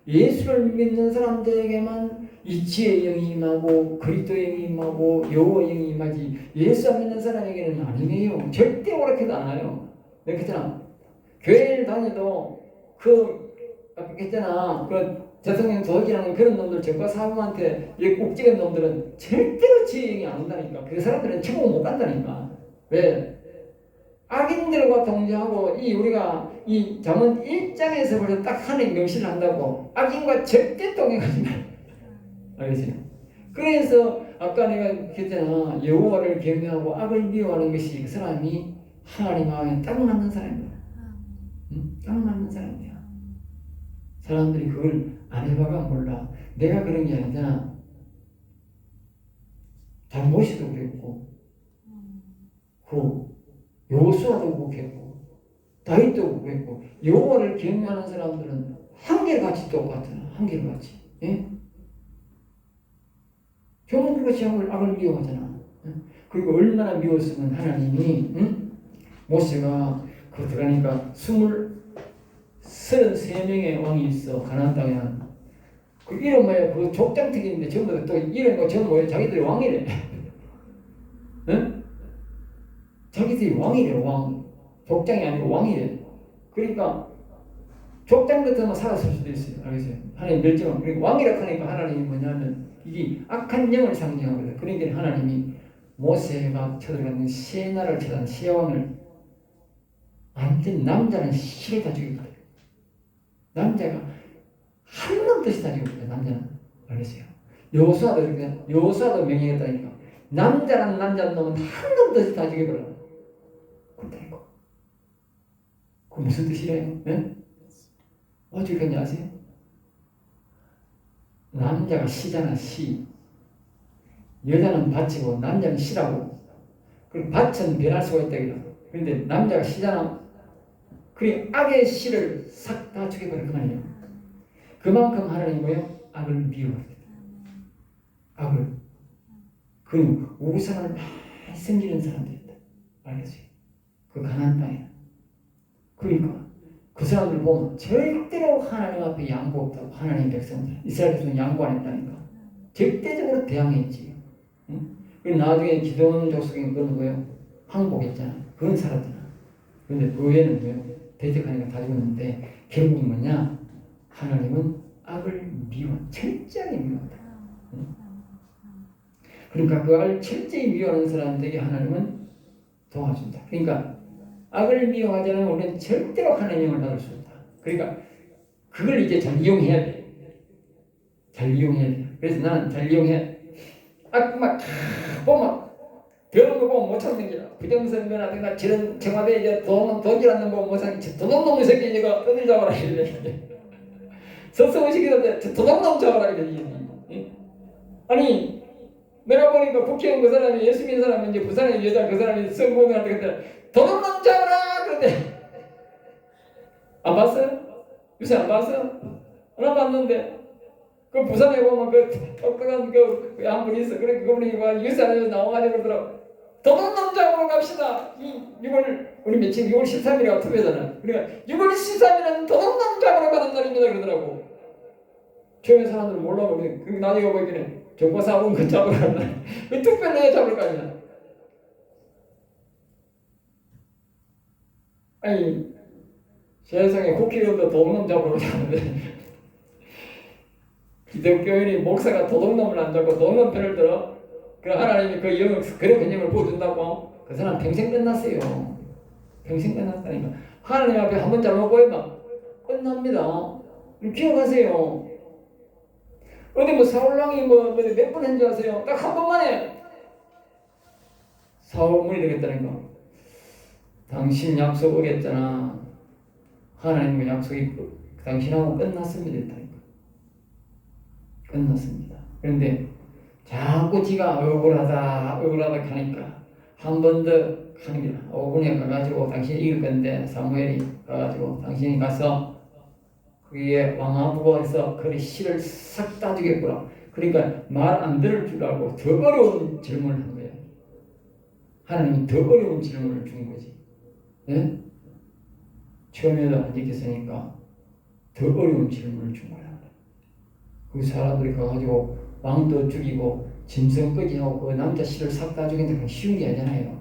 예수를 믿는 사람들에게만 이 지혜의 영이 임하고 그리스도의 영이 임하고 여호와의 영이 임하지 예수 안 믿는 사람에게는 아니에요. 절대 오락해도 안 와요. 내가 했잖아. 교회를 다녀도 아까 했잖아. 대통령 도둑이라는 그런 놈들 전과 사범한테 꼭 찍은 놈들은 절대로 지혜의 영이 안 온다니까. 그 사람들은 천국 못 간다니까. 왜? 악인들과 동조하고 이 우리가 이 잠언 1장에서부터 딱 하나님 명시를 한다고 악인과 절대 동행하지 말. 알겠어요? 그래서 아까 내가 했잖아. 여호와를 경외하고 악을 미워하는 것이 그 사람이 하나님 마음에 딱 맞는 사람이야. 응? 딱 맞는 사람이야. 사람들이 그걸 안 해봐가 몰라. 내가 그런 게 아니잖아. 모세도 그랬고, 그 요수아도 그랬고, 다윗도 그랬고, 여호와를 경외하는 사람들은 한결같이 똑같잖아. 한결같이. 예? 정말같이 악을 미워하잖아. 예? 그리고 얼마나 미웠으면 하나님이 모세가 그 들어가니까 33명의 왕이 있어. 가나안 땅에는. 그 이름 뭐야? 그 족장특인인데 전부 다 또 이름 뭐 전부 뭐야? 자기들이 왕이래. 응? 자기들이 왕이래. 왕. 족장이 아니고 왕이래. 그러니까 족장 같으면 살았을 수도 있어요. 알겠어요? 하나님 멸정은. 그러니까 왕이라고 하니까 하나님이 뭐냐면 이게 악한 영을 상징하거든. 그러니까 하나님이 모세가 쳐들어가는 세 나라를 쳐든 세 왕을 완전 남자는 실에다 죽이거든. 남자가 한 놈 뜻이 다 죽이거든. 남자는. 알겠어요? 여호수아도 명령했다니까. 남자란 놈은 한 놈 뜻이 다 죽여버려. 그렇다니까. 그 무슨 뜻이래요? 네? 어떻게 그런지 아세요? 남자가 시잖아, 시. 여자는 밭이고 남자는 시라고. 그리고 밭은 변할 수가 있다 이거. 그런데 남자가 시잖아. 그리고 악의 시를 싹 다 죽여버려 그 말이에요. 그만큼 하나님이 뭐예요? 악을 미워해요. 악을. 그 우상을 많이 섬기는 사람들이다. 알겠어요? 그 가나안 땅에. 그러니까 그 사람들 보면 절대로 하나님 앞에 양보 없다고. 하나님 백성들. 이스라엘 백성은 양보 안 했다니까. 절대적으로 대항했지. 응? 그리고 나중에 기도원 족속에 그건 뭐예요? 항복했잖아. 그건 살았잖아. 그런데 그 외에는 뭐예요? 대적하니까 다 죽었는데 결국 뭐냐? 하나님은 악을 철저히 미워한다. 응? 그러니까 그 악을 철저히 미워하는 사람들에게 하나님은 도와준다. 그러니까 악을 미워하지 않으면 우리는 절대로 하나님의 영을 받을 수 없다. 그러니까 그걸 이제 잘 이용해야 돼. 잘 이용해야 돼. 그래서 나는 잘 이용해. 막 보면 더러운 거 보면 못 참는 게라. 부정선거라든가 저런 청와대에 이제 돈이라는 거 보면 못 참는 게 도둑놈의 새끼 이거 어딜 잡아라 이래. 서성의식이던데 도둑놈 잡아라 이래. 아니 내가 보니까 국회의원 그 사람이 예수 믿는 사람이 이제 부산의 여자 그 사람이 선거운동할 때 도둑놈 잡아라 그런데 안 봤어요? 요새 안 봤어요? 안 봤는데 그 부산에 보면 그 똑똑한 한 분 있어. 그래 그분이 뉴스 안에서 나와가지고 그러더라고. 도둑놈 잡으러 갑시다. 6월 우리 며칠 6월 13일이라고 투표잖아. 그러니까 6월 13일은 도둑놈 잡으러 가는 날입니다 그러더라고. 처음에 사람들은 몰라고 그래. 그 나중에 보기에는 정보사본 그 잡으러 간다. 그 투표를 해 잡을 거 아니야. 아니 세상에 국회의원도 도둑놈 잡으러 가는데 기독교인이 목사가 도둑놈을 안 잡고 도둑놈 편을 들어? 그 하나님이 그 영을 그런 개념을 보여준다고? 그 사람 평생 끝났어요. 평생 끝났다니까. 하나님 앞에 한번 잘못 보이면 끝납니다. 기억하세요. 어디 뭐 사울왕이 몇 번 했는지 아세요? 딱 한 번만 해. 사울문이 되겠다니까. 당신 약속 오겠잖아. 하나님의 약속이 당신하고 끝났습니다. 끝났습니다. 그런데 자꾸 지가 억울하다 하니까 한 번 더 하는 게 오분에 가가지고 당신이 이길 건데 사무엘이 가가지고 당신이 가서 그게 왕아부에서 그 시를 싹 다 주겠구나. 그러니까 말 안 들을 줄 알고 더 어려운 질문을 한 거예요. 하나님이 더 어려운 질문을 준 거지. 네? 처음에도 안 지켰으니까 더 어려운 질문을 준 거야. 그 사람들이 가가지고 왕도 죽이고 짐승까지 하고 그 남자 씨를 싹 다 죽이는데 쉬운 게 아니잖아요.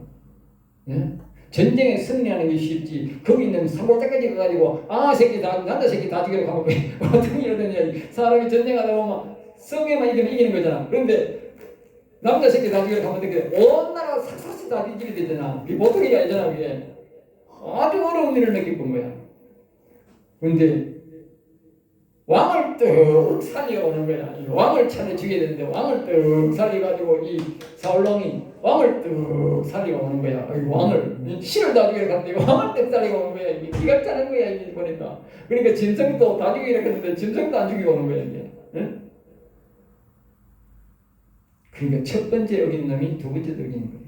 네? 전쟁에 승리하는 게 쉽지. 거기 있는 사고자까지 가가지고 새끼 다 남자 새끼 다 죽이러 가면 어떻게 이러더니 사람이 전쟁하다 보면 성에만 이기는 거잖아. 그런데 남자 새끼 다 죽이러 가면 되게 온 나라가 싹싹 다 뒤집이 되잖아. 그게 보통 일이 아니잖아. 그게 아주 어려운 일을 느껴본 거야. 근데 왕을 떡 살려오는 거야. 이 왕을 찾아 죽여야 되는데 왕을 떡 살려가지고 이 사울왕이 왕을 떡 살려오는 거야. 이 왕을 신을 다 죽이러 갔는데 왕을 떡 살려오는 거야. 이게 기가 차는 거야 이게 보니까. 그러니까 짐승도 다 죽이려 했는데 짐승도 안 죽이고 오는 거야 이게. 응? 그러니까 첫 번째 어긴 놈이 두 번째 어긴 거예요.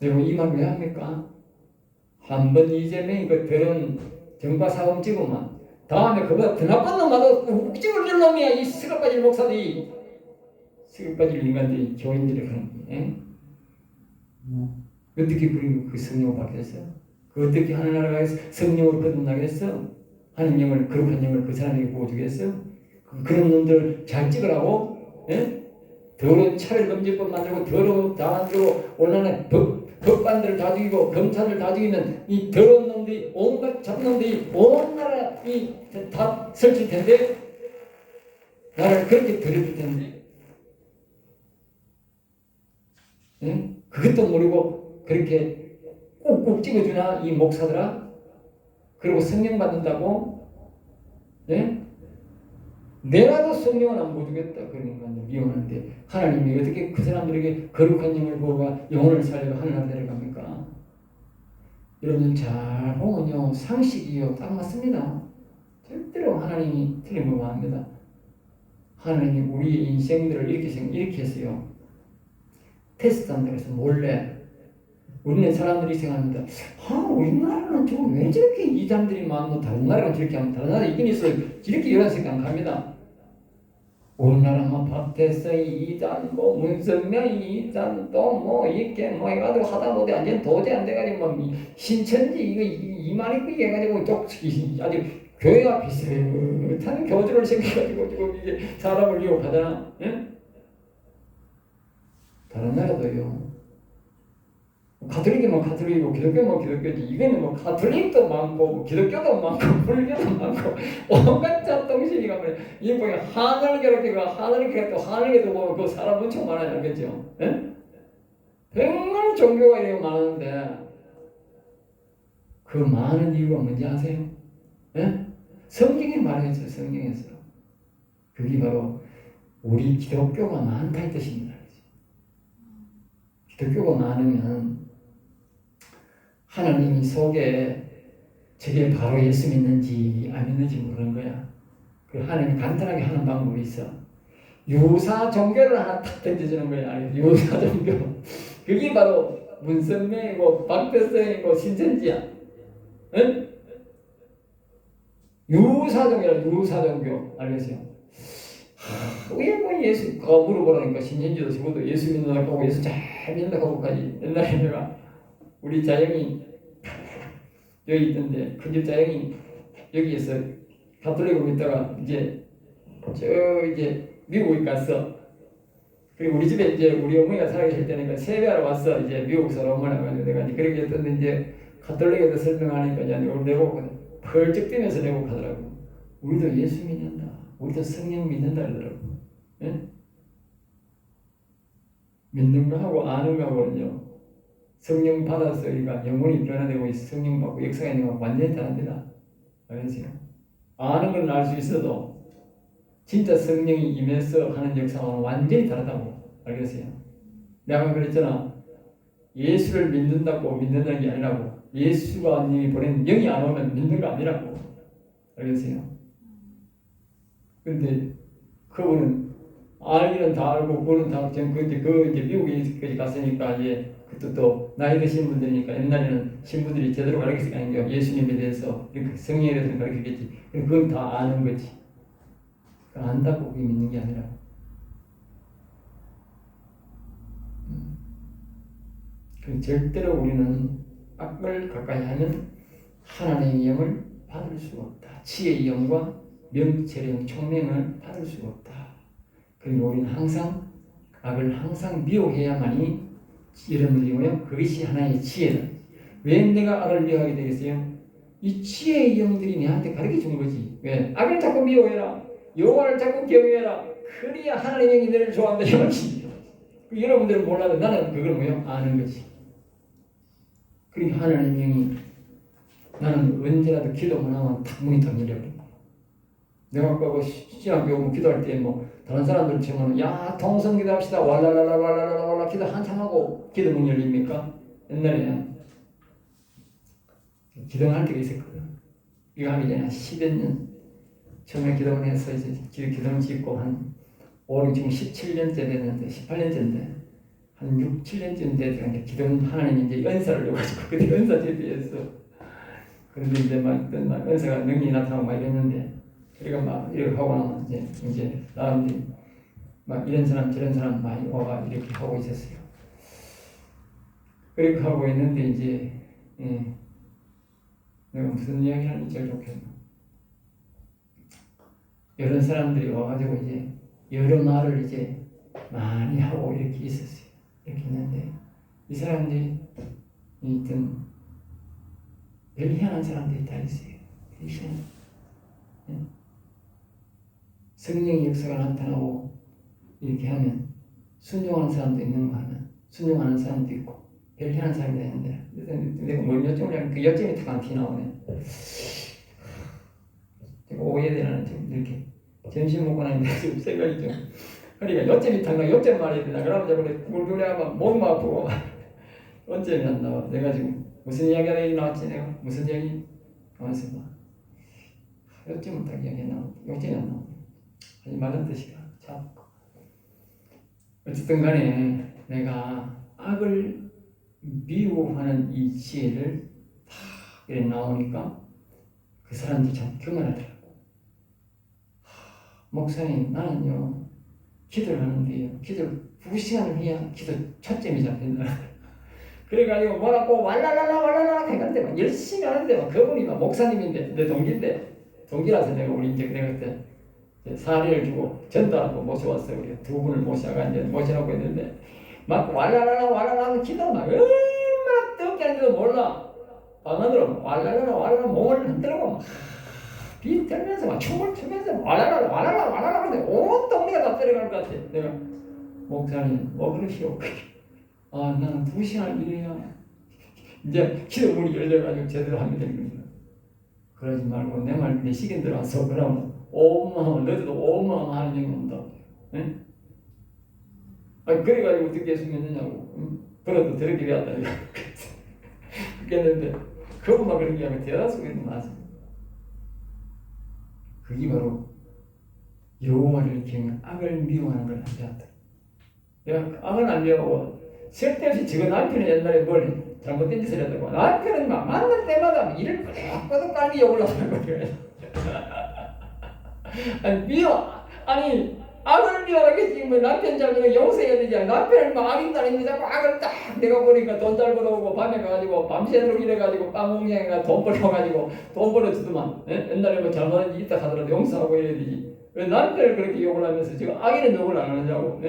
여러분 이 말 왜 합니까? 한번 이재명이 그 더러운 정과사범 찍으면 다음에 그보다 더 나쁜 놈 와도 훅 찍을 놈이야. 이 스갑까지 목사들이 스갑까지 인간들이 교인들이 그런 거예요. 어떻게 그 성령을 받겠어요? 그 어떻게 하늘나라가 성령으로 거듭나겠어? 하는 영을 거룩한 영을 그 사람에게 보여주겠어? 그런 놈들 잘 찍으라고? 예? 더러운 차별금지법 만들고 더러운 다 만들고 온난한 법관들을 다 죽이고 검사들 다 죽이면 이 더러운 놈들이 온갖 잡놈들이 온 나라 다 설칠 텐데 나라를 그렇게 더럽힐 텐데 응? 그것도 모르고 그렇게 꾹꾹 찍어주나 이 목사들아? 그리고 성령 받는다고? 예? 내가도 성령은 안 보여주겠다. 그러니까 미워하는데 하나님이 어떻게 그 사람들에게 거룩한 영을 부어가 영혼을 살리고 하늘나라 데려갑니까? 여러분 잘 보면요 상식이요 딱 맞습니다. 절대로 하나님이 틀린 거 합니다. 하나님이 우리의 인생들을 이렇게 했어요. 테스트한다고 해서 몰래 우리는 사람들이 생각합니다. 우리나라는 지금 왜 저렇게 이단들이 많고 다른 나라가 저렇게 하면 다른 나라 이긴 있어요. 이렇게 이런 생각합니다. 우리나라만 박태성이 이단, 문선명이 이단, 또 이렇게 해가지고 하다 보니 완전 도저히 안 돼가지고 신천지 이거 이만희 해가지고 아주 교회가 비슷한 교주를 생겨가지고 지금 이게 사람을 유혹하잖아. 응? 다른 나라도요. 가톨릭이면 가톨릭이고 기독교면 기독교지. 이거는 가톨릭도 많고 기독교도 많고 불교도 많고 온갖 짝동식이가 뭐야. 이 뭐야 하늘 괴롭히고 하늘 괴롭히고 하늘에도 보면 그 사람 엄청 많아요. 알겠죠? 예? 정말 종교가 이렇게 많은데 그 많은 이유가 뭔지 아세요? 예? 성경이 말했어요. 성경에서 그게 바로 우리 기독교가 많다 이 뜻입니다. 기독교가 많으면 하나님이 속에 저게 바로 예수 믿는지 안 믿는지 모르는 거야. 그 하나님이 간단하게 하는 방법이 있어. 유사 종교를 하나 탁 던져주는 거야. 유사 종교. 그게 바로 문선명이고 박대성이고 신천지야. 응? 유사 종교라 유사 종교. 알겠어요? 왜 뭐 예수 물어보라니까 신천지도 적어도 예수 믿는다고 하고 예수 잘 믿는다고 하고까지 옛날에 내가 우리 자영이 여기 있던데 그 집 자영이 여기에서 가톨릭으로 있다가 이제 미국에 갔어. 그리고 우리 집에 이제 우리 어머니가 살아 계실 때니까 세배하러 왔어. 이제 미국에서 어머니가 가지고 내가 그렇게 했던데 이제 가톨릭에서 설명하니까 이제 내보고 펄쩍 뛰면서 내보고 하더라고. 우리도 예수 믿는다. 우리도 성령 믿는다 그러더라고. 예? 믿는 거 하고 아는 거 하고는요. 성령 받아서 우리가 영혼이 변화되고 성령 받고 역사가 있는 건 완전히 다릅니다. 알겠어요? 아는 건 알 수 있어도 진짜 성령이 임해서 하는 역사와는 완전히 다르다고. 알겠어요? 내가 그랬잖아. 예수를 믿는다고 믿는다는 게 아니라고. 예수가 님이 보낸 영이 안 오면 믿는 거 아니라고. 알겠어요? 근데 그분은 알기는 다 알고 그거는 다 알고 그 이제 미국에 갔으니까 이제 또 나이 드신 분들이니까 옛날에는 신부들이 제대로 가르칠 게 아니고 예수님에 대해서 이렇게 성령에 대해서 가르치겠지. 그건 다 아는 거지. 안다고 그게 믿는 게 아니라. 절대로 우리는 악을 가까이 하면 하나님의 영을 받을 수가 없다. 지혜의 영과 명철의 영, 총명을 받을 수가 없다. 그리고 우리는 항상 악을 항상 미워해야만이 여러분들이고요. 그것이 하나의 지혜다. 왜 내가 악을 미워하게 되겠어요? 이 지혜의 영들이 내한테 가르쳐 준 거지. 왜? 악을 자꾸 미워해라. 여호와를 자꾸 경외해라. 그래야 하나님의 영이 너를 좋아한다. 이 말이지. 여러분들은 몰라도 나는 그걸 뭐요? 아는 거지. 그러니까 하나님 영이 나는 언제라도 기도만 하면 탁 문이 탁 열려버린다. 내가 아까 신학교 오면 기도할 때 뭐 다른 사람들 치면 야 통성 기도합시다 왈랄랄랄랄랄랄 기도 한참 하고 기도 문 열립니까? 옛날에 기도할 때가 있었거든. 이거 하기 전에 한 10여 년 처음에 기도문 해서 이제 기도문 짓고 한 5, 지금 17년째 됐는데 18년째인데 한 6, 7년쯤 되니까 이제 기도문 하나님 이제 연사를 줘가지고 그때 연사 제비했어. 그런데 이제 막 연사가 능력이 나타나고 막 이랬는데 그러니까 막 이렇게 하고 나면 이제 사람들이 막 이런 사람 저런 사람 많이 와가 이렇게 하고 있었어요. 그렇게 하고 있는데 이제 내가 무슨 이야기 하는지 제일 좋겠나. 여러 사람들이 와가지고 이제 여러 말을 이제 많이 하고 이렇게 있었어요. 이렇게 있는데 이 사람들이 있던 별 희한한 사람들이 다 있어요. 희한한. 성령의 역사가 나타나고 이렇게 하면 순종하는 사람도 있는 거 하면 순종하는 사람도 있고 별 희한한 사람이 되는데 내가 뭘 여쭤보냐면 그 여점이 탁 안 튀어나오네. 제가 오해되는 좀 이렇게 점심 먹고 나니까 좀 생각이 좀 그러니까 여점이 탁 나 요점 말해야 되나 그러면 제가 굴굴하면 몸 아프고 언제면 안 나와. 내가 지금 무슨 이야기가 나왔지 내가 무슨 이야기 가만있어 봐. 요점은 딱 이야기 나와. 요점이 안 나와. 하지 말란 뜻이야. 참. 어쨌든 간에 내가 악을 미워하는 이 지혜를 다 이렇게 나오니까 그 사람들이 참 교만하더라고. 목사님 나는요 기도를 하는데요 기도를 2시간을 해야 기도 초점이 잡힌다. 그래가지고 뭐라고 왈랄랄라 해갔는데 막 열심히 하는데 막 그분이 막 목사님인데 내 동기라서 내가 우리 이제 내가 그때 사례를 주고 전달하고 모셔왔어요. 우리 두 분을 모셔가 이제 모시라고 했는데 막 왈랄랄라 기도 막 얼마나 뜨겁게 하는지도 몰라. 방 안으로 왈랄랄라 몸을 흔들고 막 비틀면서 막 춤을 추면서 왈랄랄라 하는데 온 동네가 다 때려갈 것 같아. 내가 목사님 뭐 그러시오. 아 나는 2시간 일해야 이제 기도문이 열려가지고 제대로 하면 되는 거야. 그러지 말고 내 말 내 시간 들어와서 그러면 오만 너희도 오만 하는 얘기 온다고. 응? 아니 그래가지고 어떻게 했으면냐고. 응? 그래도 저렇게 해야 한다. 그랬는데 그것만 그런 게 아니라 대다수 그런 거 맞습니다. 그게 바로 여호와를 경외 악을 미워하는 걸 배웠다. 내가 악을 안 미워하고 쓸데없이 지금 남편이 옛날에 뭘 잘못된 짓을 했다고 남편은 막 만날 때마다 이를 꼬득꼬득 깔기 욕을 하는 거예요. 아니 미워 아니 악을 미워하겠지 뭐 남편 잘못을 용서해야 되지 남편을 막 악인 딸인데 자꾸 악을 딱 내가 보니까 돈 잘 벌어오고 밤에 가가지고 밤새도록 일해가지고 빵공장에가 돈 벌어가지고 돈 벌어주더만 옛날에 뭐 잘못한 짓 있다 하더라도 용서하고 이래야 되지 왜 남편을 그렇게 욕을 하면서 지금 악인은 욕을 안 하느냐고.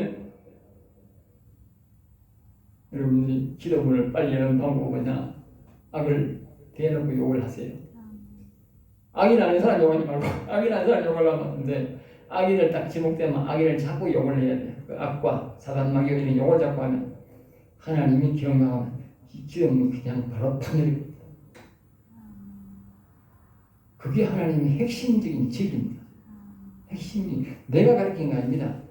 여러분들이 기도문을 빨리 여는 방법은 뭐냐 악을 대놓고 욕을 하세요. 악인 아닌 사람 욕하지 말고 악인 아닌 사람 욕을 하면 악인을 딱 지목되면 악인을 자꾸 욕을 해야 돼. 그 악과 사단 마귀가 있는 욕을 자꾸 하면 하나님이 경영하면 기도문 그냥 바로 파멸입니다. 그게 하나님의 핵심적인 직입니다. 핵심이 내가 가르친 게 아닙니다.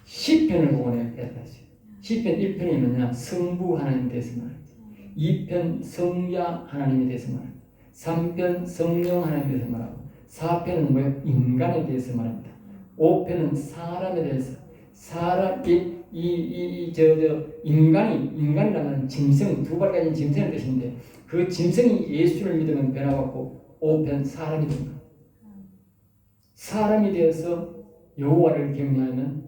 시편을 보고 내가 깨달았어요. 시편 1편이 뭐냐 성부 하나님에 대해서 말합니다. 2편 성야 하나님에 대해서 말합니다. 3편 성령 하나님에 대해서 말하고 4편은 뭐예요? 인간에 대해서 말합니다. 5편은 사람에 대해서 인간이라면 짐승 두 발 가진 짐승의 뜻인데 그 짐승이 예수를 믿으면 변화받고 5편 사람이 됩니다. 사람이 되어서 여호와를 경외하는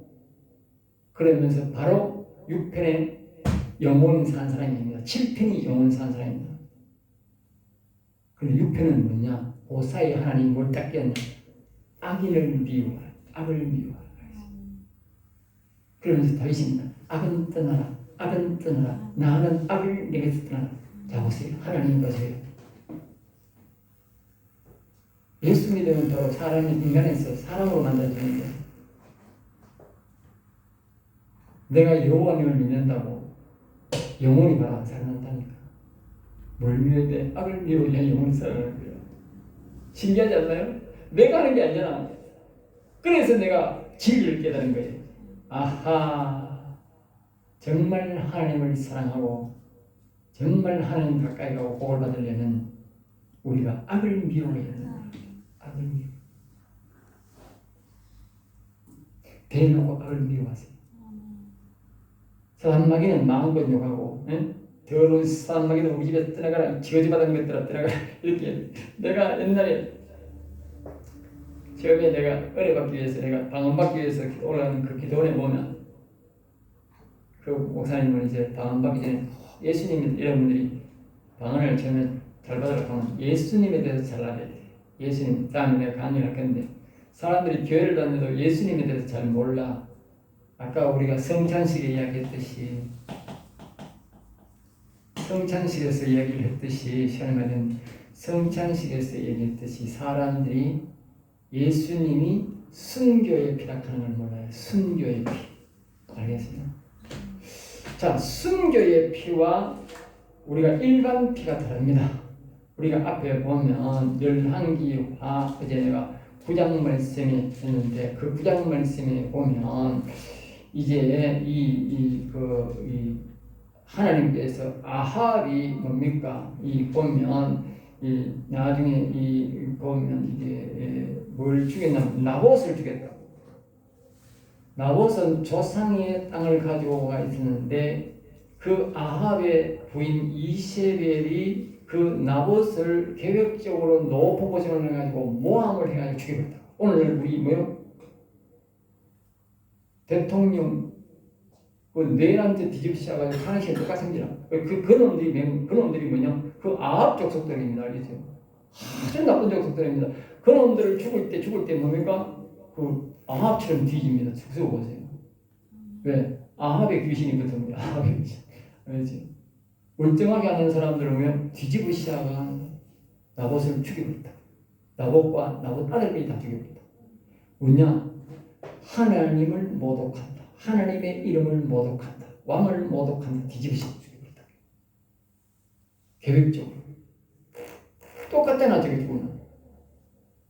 그러면서 바로 6편에 영혼 산 사람입니다. 7편이 영혼 산 사람입니다. 그런데 6편은 뭐냐? 그 사이에 하나님이 뭘 딱 끼었냐? 악인을 미워하라. 악을 미워하라. 그러면서 다윗입니다. 악은 떠나라. 악은 떠나라. 나는 악을 내게서 떠나라. 자 보세요. 하나님 보세요. 예수 믿으면 바로 사람이 인간에서 사람으로 만들어지는데 내가 여호와님을 믿는다고 영혼이 바로 안 살아난다니까. 뭘 미워야 돼? 악을 미워야 영원히 살아가는 거예요. 신기하지 않나요? 내가 하는 게 아니잖아. 그래서 내가 진리를 깨달은 거예요. 아하, 정말 하나님을 사랑하고 정말 하나님 가까이 가고 복을 받으려면 우리가 악을 미워야 된다. 악을 미워. 대놓고 악을 미워하세요. 사단마귀는 마음껏 욕하고, 더러운 사단마귀는 우리 집에서 떠나가라, 지거지 받은 것들아 떠나가라, 이렇게. 내가 옛날에 처음에 내가 은혜 받기 위해서, 내가 방언받기 위해서 올라가는 그 기도원에 보면 그 목사님은 이제 방언받기 전에 예수님 이런 분들이 방언을 처음에 잘 받으려고 하면 예수님에 대해서 잘 알아야 돼. 예수님, 다음에 내가 강의를 할 건데 사람들이 교회를 다녀도 예수님에 대해서 잘 몰라. 아까 우리가 성찬식에 이야기했듯이 성찬식에서 이야기를 했듯이 시간이 말하면 성찬식에서 얘기했듯이 사람들이 예수님이 순교의 피라 하는 걸 몰라요. 순교의 피. 알겠어요? 자, 순교의 피와 우리가 일반 피가 다릅니다. 우리가 앞에 보면 열왕기와 어제 내가 9장 말씀이 있는데 그 9장 말씀에 보면 이제 이 하나님께서 아합이 뭡니까? 이 보면 이 나중에 이 보면 이제 뭘 죽였냐면 나봇을 죽였다고. 나봇은 조상의 땅을 가지고 가 있었는데 그 아합의 부인 이세벨이 그 나봇을 계획적으로 노포 고정을 해가지고 모함을 해가지고 죽여버렸다. 오늘 우리 뭐요? 대통령 그 내란죄 뒤집으셔가지고 하나씩 똑같습니다. 그놈들이 뭐냐? 그 아합 족속들입니다. 알겠죠? 아주 나쁜 족속들입니다. 그놈들을 죽을 때 뭡니까? 그 아합처럼 뒤집니다. 숙소 보세요. 왜? 아합의 귀신이 붙습니다. 아합의 귀신. 알겠죠? 멀쩡하게 하는 사람들을 보면 뒤집으시다가 나봇을 죽여버렸다. 나봇과 나봇 아들들이 다 죽여버렸다. 뭐냐? 하나님을 모독한다. 하나님의 이름을 모독한다. 왕을 모독한다. 뒤집으시고 죽여버렸다. 계획적으로. 똑같잖아, 저게 죽으면.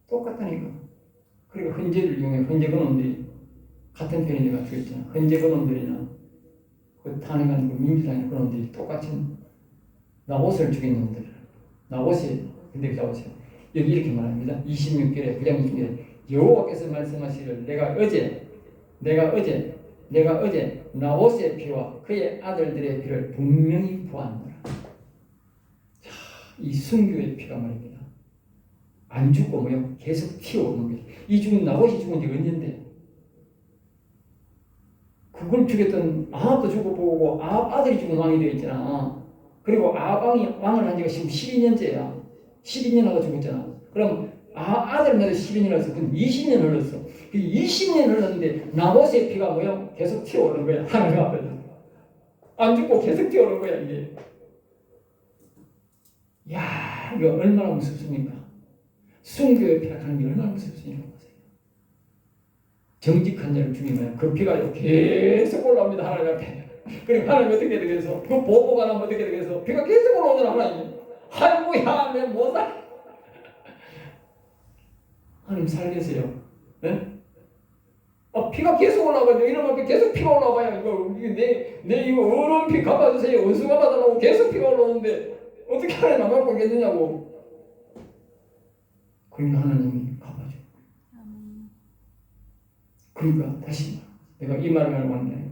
똑같다니까. 그리고 헌재를 이용해. 헌재 그놈들이 같은 편이 내가 죽였잖아. 헌재 그놈들이나 그 탄핵한 그 민주당의 그놈들이 똑같이 나봇을 죽인 놈들. 나봇이 근데 나보세요. 여기 이렇게 말합니다. 26절에 9장 26절에 여호와께서 말씀하시기를 내가 어제 나봇의 피와 그의 아들들의 피를 분명히 보았노라. 자, 이 순교의 피가 말입니다. 안 죽고 뭐요? 계속 튀어오는 거예요. 이 죽은 나봇이 죽은 지 언젠데? 그걸 죽였던 아합도 죽어보고 아합 아들이 죽은 왕이 되어 있잖아. 그리고 아합 왕을 한 지가 지금 12년째야. 12년 하다 죽었잖아. 그럼 아들마다 12년 흘렀어. 그럼 20년 흘렀어. 그 20년 흘렀는데 나봇의 피가 뭐야? 계속 튀어오는 거야. 하나님 앞에서. 안 죽고 계속 튀어오는 거야 이게. 야, 이거 얼마나 무섭습니까? 순교의 피가 가는 게 얼마나 무섭습니까? 정직한 자를 죽이면 그 피가 계속 올라옵니다. 하나님 앞에. 그리고 하나님 어떻게 되겠어? 그 보고가 나면 어떻게 되겠어? 피가 계속 올라오잖아. 하나님. 아이고야, 내 못 살. 하나님 살겠어요. 네? 피가 계속 올라와요. 이런 앞에 계속 피가 올라와요. 내 이거 어려운 피 갚아주세요. 원수 갚아달라고 계속 피가 올라오는데 어떻게 하나님 안 갚고 있겠느냐고. 그러니까 하나님이 갚아줘. 그러니까 다시 내가 이 말을 하려고 하는데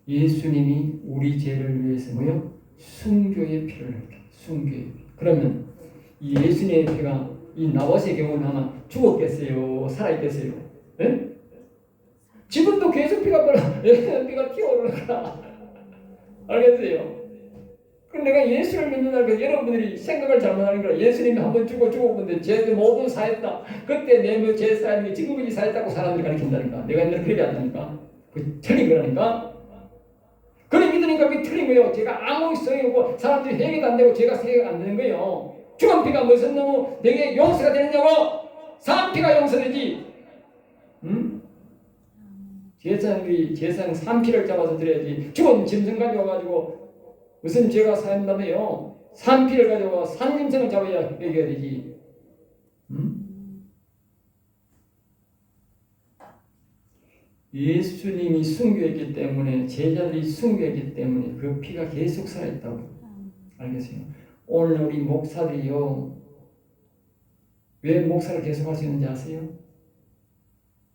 예수님이 우리 죄를 위해서 뭐요? 순교의 피를 흘렸다. 순교의 피. 그러면 이 예수님의 피가 이 나봇의 경우는 아마 죽었겠어요? 살아있겠어요? 네? 지금도 계속 피가 튀어오르는 거야. 알겠어요? 그럼 내가 예수를 믿는다는 거 여러분들이 생각을 잘못하는 거야. 예수님이 한번 죽었는데 죄도 모두 사했다. 그때 내 죄 사람이 지금까지 사했다고 사람들이 가르친다니까. 내가 옛날에 그러지 않다니까. 그 틀린 거라니까. 그래 믿으니까 그게 틀린 거예요. 제가 아무 소용이 없고 사람들이 해결도 안 되고 제가 해결 안 되는 거예요. 죽은 피가 무슨 놈의 내게 용서가 되느냐고. 산 피가 용서되지. 응? 제사장이 산 피를 잡아서 드려야지. 죽은 짐승 가져와가지고 무슨 죄가 사한다며요. 산피를 가지고 산짐승을 잡아야 먹여야 되지. 응? 예수님이 순교했기 때문에, 제자들이 순교했기 때문에 그 피가 계속 살아있다고. 알겠어요? 오늘 우리 목사들이요, 왜 목사를 계속 할 수 있는지 아세요?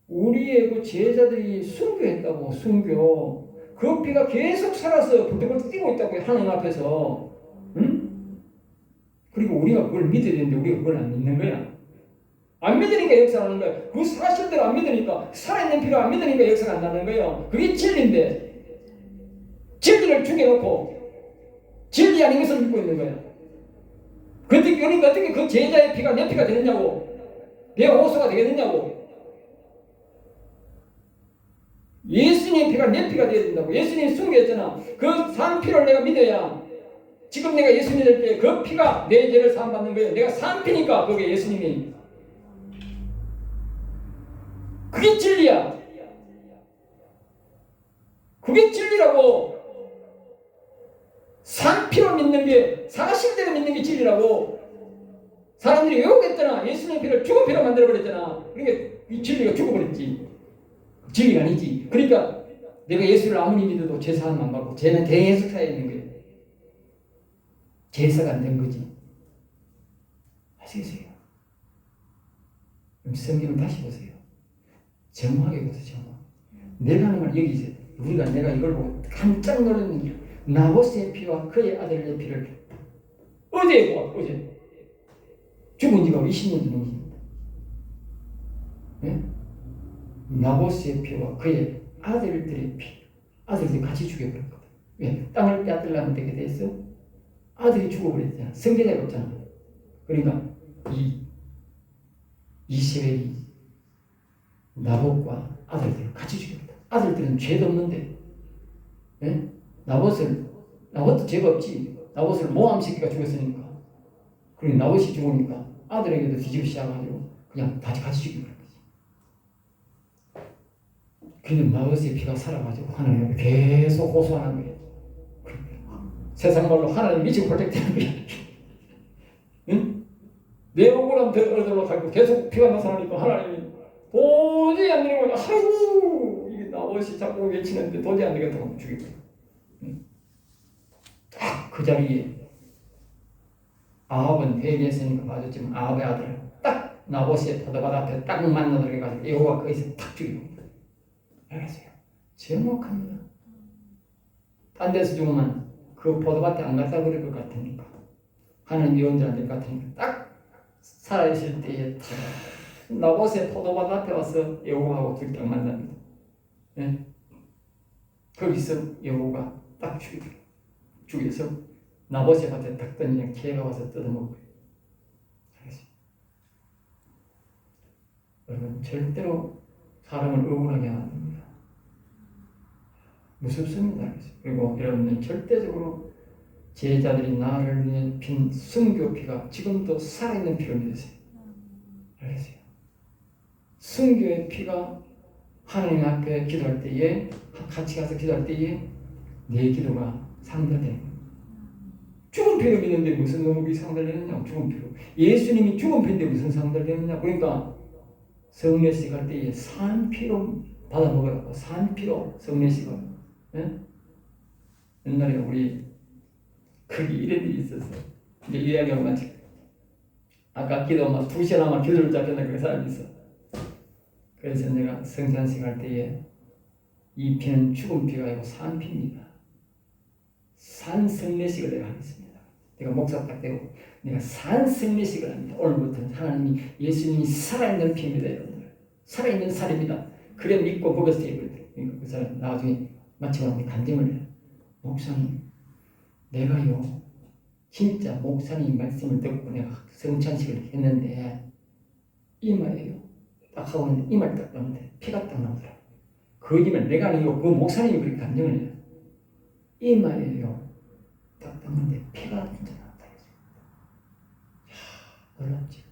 우리의 그 제자들이 순교했다고. 순교. 그 피가 계속 살아서 부들부들 뛰고 있다고, 하나님 앞에서. 응? 그리고 우리가 그걸 믿어야 되는데 우리가 그걸 안 믿는 거야. 안 믿으니까 역사가 하는 거야. 그 사실대로 안 믿으니까, 살아있는 피를 안 믿으니까 역사가 안 나는 거예요. 그게 진리인데, 진리를 죽여놓고 진리 아닌 것을 믿고 있는 거야. 그러니까 어떻게 그 제자의 피가 내 피가 되느냐고, 내 호소가 되겠느냐고. 예수님의 피가 내 피가 되어야 된다고. 예수님이 순교했잖아. 그 산 피를 내가 믿어야 지금 내가 예수님 될 때 그 피가 내 죄를 사함받는 거예요. 내가 산 피니까 그게 예수님이. 그게 진리야. 그게 진리라고. 산 피로 믿는 게, 사실대로 믿는 게 진리라고. 사람들이 왜곡했잖아. 예수님 피를 죽은 피로 만들어버렸잖아. 그러니까 이 진리가 죽어버렸지. 진리가 아니지. 그러니까 내가 예수를 아무리 믿어도 제사는 안 받고 죄는 계속 쌓여 있는 거예요. 제사가 안 된 거지. 아시겠어요? 그럼 성경을 다시 보세요. 정확하게 보세요. 정확. 내가 하는 말 여기 있어요. 내가 이걸 보고 깜짝 놀랐는 게, 나봇의 피와 그의 아들의 피를 어제 보아. 어제 죽은 지가 20년 전입니다. 네? 나봇의 피와 그의 아들들의 피, 아들들이 같이 죽여버렸거든. 왜? 땅을 빼앗으려면 되게 됐어? 아들이 죽어버렸잖아. 성계자가 없잖아. 그러니까 이세벨이 나봇과 아들들을 같이 죽였다. 아들들은 죄도 없는데, 예? 나봇도 죄가 없지. 나봇을 모함 새끼가 죽였으니까. 그리고 나봇이 죽으니까 아들에게도 뒤집어 씌워가지고 그냥 같이 죽여버린 거지. 그런데 나봇의 피가 살아가지고 하나님을 계속 호소하는 거예요. 세상 말로 하나님 미치고 벌떡대는 거야. 응? 내 억울함 얻으러 가고 계속 피가 나타나니까 하나님이 도저히 안 되는 거야. 아이고, 이게 나봇이 자꾸 외치는데 도저히 안 되겠다고 죽이고. 응? 딱 그 자리에 아합은 회개했으니까 맞았지만 아합의 아들 딱 나봇의 포도밭 앞에 딱 만나 들어가지고 여호와 거기서 탁 죽이고. 알겠어요? 정확합니다. 딴 데서 죽으면 그 포도밭에 안 갖다 버릴 것 같으니까, 하나님 예언자 안 될 것 같으니까 딱 살아있을 때에 나봇의 포도밭 앞에 와서 여호와하고 둘이 딱 만납니다. 네? 거기서 여호와가 딱 죽여서 나봇의 밭에 딱 던지면 개가 와서 뜯어먹어요. 알겠어요? 여러분, 절대로 사람을 억울하게 하면 안 됩니다. 무섭습니다. 알겠어요? 그리고 여러분은 절대적으로 제자들이 나를 위해 핀 순교피가 지금도 살아있는 피를 믿으세요. 알겠어요? 순교의 피가 하나님 앞에 기도할 때에, 같이 가서 기도할 때에 내 기도가 상달되는 거예요. 죽은 피를 믿는데 무슨 놈이 상달되느냐? 죽은 피로. 예수님이 죽은 피인데 무슨 상달되느냐? 그러니까 성례식 할 때에 산 피로 받아 먹으라고. 산 피로 성례식을. 예? 옛날에 우리 거기 이런 일이 있었어. 이제 이야기하고 마치 아까 기도 막 2시간만 기도를 잡혔나 그 사람이 있어. 그래서 내가 성찬식 할 때에 이 피는 죽은 피가 아니고 산 피입니다. 산 성례식을 내가 하겠습니다. 내가 목사 딱 되고 내가 산 성례식을 합니다. 오늘부터는 하나님이 예수님이 살아있는 피입니다. 여러분들. 살아있는 살입니다. 그래 믿고 먹었어요. 그러니까 그 사람 나중에 마치고 간증을 해요. 목사님, 내가요 진짜 목사님 말씀을 듣고 내가 성찬식을 했는데 이마에요 딱 하고 있는데 이마를 딱 봤는데 피가 딱 나오더라고요. 거짓말 내가 아니고 그 목사님이 그렇게 간증을 해요. 이마에요 딱 봤는데 피가 진짜 나왔다. 놀랍지.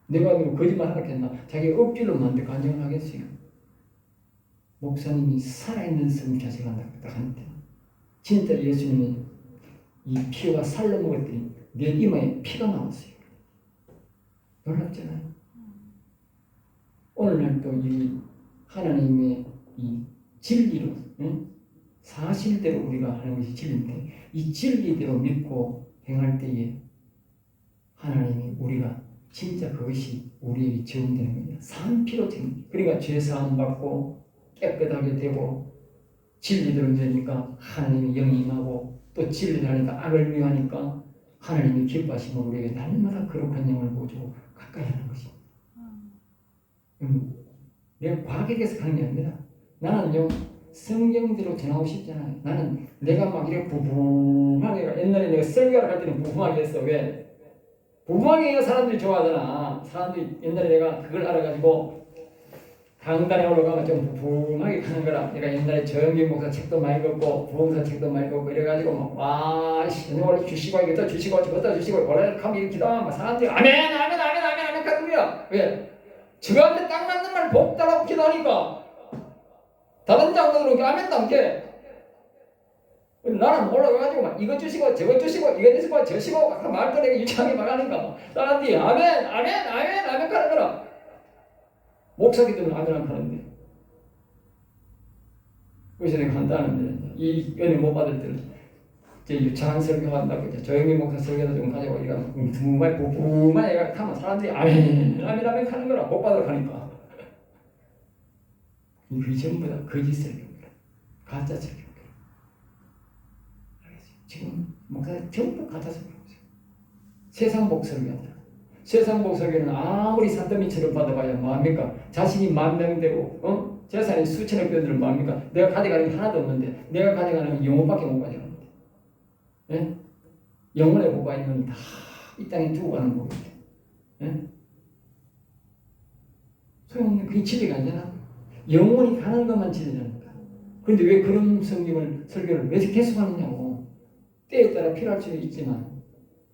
내가 아니고 거짓말 하겠나? 자기 억지로 만데 간증을 하겠어요. 목사님이 살아있는 성찬식을 한다고 딱 하는데 진짜 예수님이 이 피와 살로 먹었더니 내 이마에 피가 나왔어요. 놀랍잖아요. 오늘날 또 이 하나님의 이 진리로, 응? 사실대로 우리가 하는 것이 진리인데 이 진리대로 믿고 행할 때에 하나님이 우리가 진짜 그것이 우리에게 적용되는 겁니다. 산피로 적용. 그러니까 죄 사함 받고 깨끗하게 되고 진리대로 되니까 하나님이 영이 임하고 또 진리대로 하니까 악을 미워하니까 하나님이 기뻐하시면 우리에게 날마다 거룩한 영을 보여주고 가까이 하는 것입니다. 내가 과격해서 가는 게 아닙니다. 나는요 성경대로 전하고 싶잖아요. 나는 내가 막 이렇게 부부하게 옛날에 내가 설교를 할 때는 부부하게 했어. 왜? 부부하게 해야 사람들이 좋아하잖아. 사람들이 옛날에 내가 그걸 알아가지고 강단에 올라가면 좀 부부하게 하는 거라. 내가 옛날에 정기 목사 책도 많이 읽었고 부흥사 책도 많이 읽었고 이래가지고 막 와 원래 주시고 이것도 주시고 저것도 주시고 원래 가면 이렇게 기도하면 사람들이 아멘 아멘 아멘 아멘 아멘 하는 거야. 왜? 저한테 딱 맞는 말 복 달라고 기도하니까 다른 장로들은 아멘도 안 해. 나는 올라가가지고 막 이거 주시고 저거 주시고 이거 주시고 저 주시고 막 말도 내가 유창하게 말하니까 사람들이 아멘 아멘 아멘 아멘 하는 거라. 목사기들은 아멘 안 하는데 그래서 내가 한다는데 이 은혜 못 받을 때는 이제 유창한 설교한다고 이제 조용히 목사 설교도 좀 가지고 이러면 정말 부부만 얘가 하면 사람들이 아멘 아멘 아멘 하는 거라. 못 받으러 가니까 이게 전부 다 거짓 설교입니다. 가짜 설교. 지금 목사 전부 가짜 설교죠. 세상 복 설교하잖아. 세상 복 설교는 아무리 산더미처럼 받아봐야 뭐합니까? 자신이 만명대로 재산이 수천억 되는 뭐합니까? 내가 가져가는 게 하나도 없는데 내가 가져가는 게 영혼밖에 못 가져가는데 예? 영혼의 복과 있는 다 이 땅에 두고 가는 거거든요. 예? 소용없는 그게 진리가 아니잖아. 영혼이 가는 것만 진리라니까. 그런데 왜 그런 설교를 왜 계속 하느냐고. 때에 따라 필요할 수는 있지만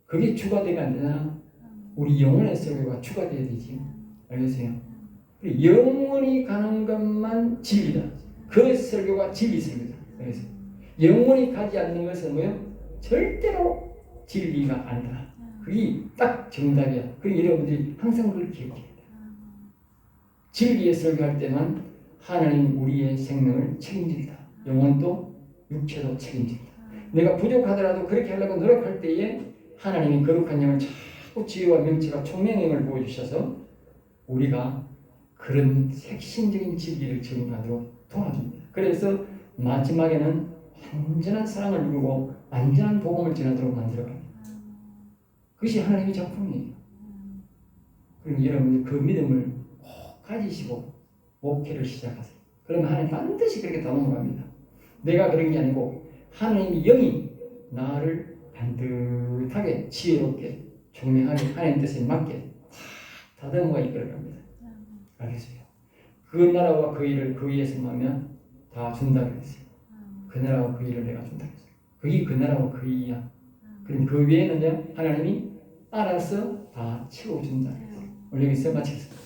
그게 주가 되면 안 되잖아. 우리 영혼의 설교가 주가 돼야 되지. 알겠어요? 영혼이 가는 것만 진리다. 그 설교가 진리 설교다. 알겠어요? 영혼이 가지 않는 것은 뭐예요? 절대로 진리가 아니다. 그게 딱 정답이야. 그리고 여러분들이 항상 그걸 기억해야 돼. 진리의 설교할 때만 하나님 우리의 생명을 책임진다. 영혼도 육체도 책임진다. 내가 부족하더라도 그렇게 하려고 노력할 때에 하나님이 거룩한 영을 자꾸 지혜와 명체가 총명행을 보여주셔서 우리가 그런 핵심적인 진리를 적용하도록 도와줍니다. 그래서 마지막에는 완전한 사랑을 이루고 완전한 복음을 전하도록 만들어갑니다. 그것이 하나님의 작품이에요. 그럼 여러분이 그 믿음을 꼭 가지시고 목회를 시작하세요. 그러면 하나님 반드시 그렇게 다 넘어갑니다. 내가 그런 게 아니고 하나님의 영이 나를 반듯하게 지혜롭게 총명하게 하나님 뜻에 맞게 다듬어가 이끌어갑니다. 알겠어요? 그 나라와 그 일을 그 위에서 하면 다 준다 그랬어요. 그 나라와 그 일을 내가 준다 그랬어요. 그게 그 나라와 그 일이야. 그럼 그 위에는요 하나님이 알아서 다 채워준다 그랬어요. 오늘 여기서 마치겠습니다.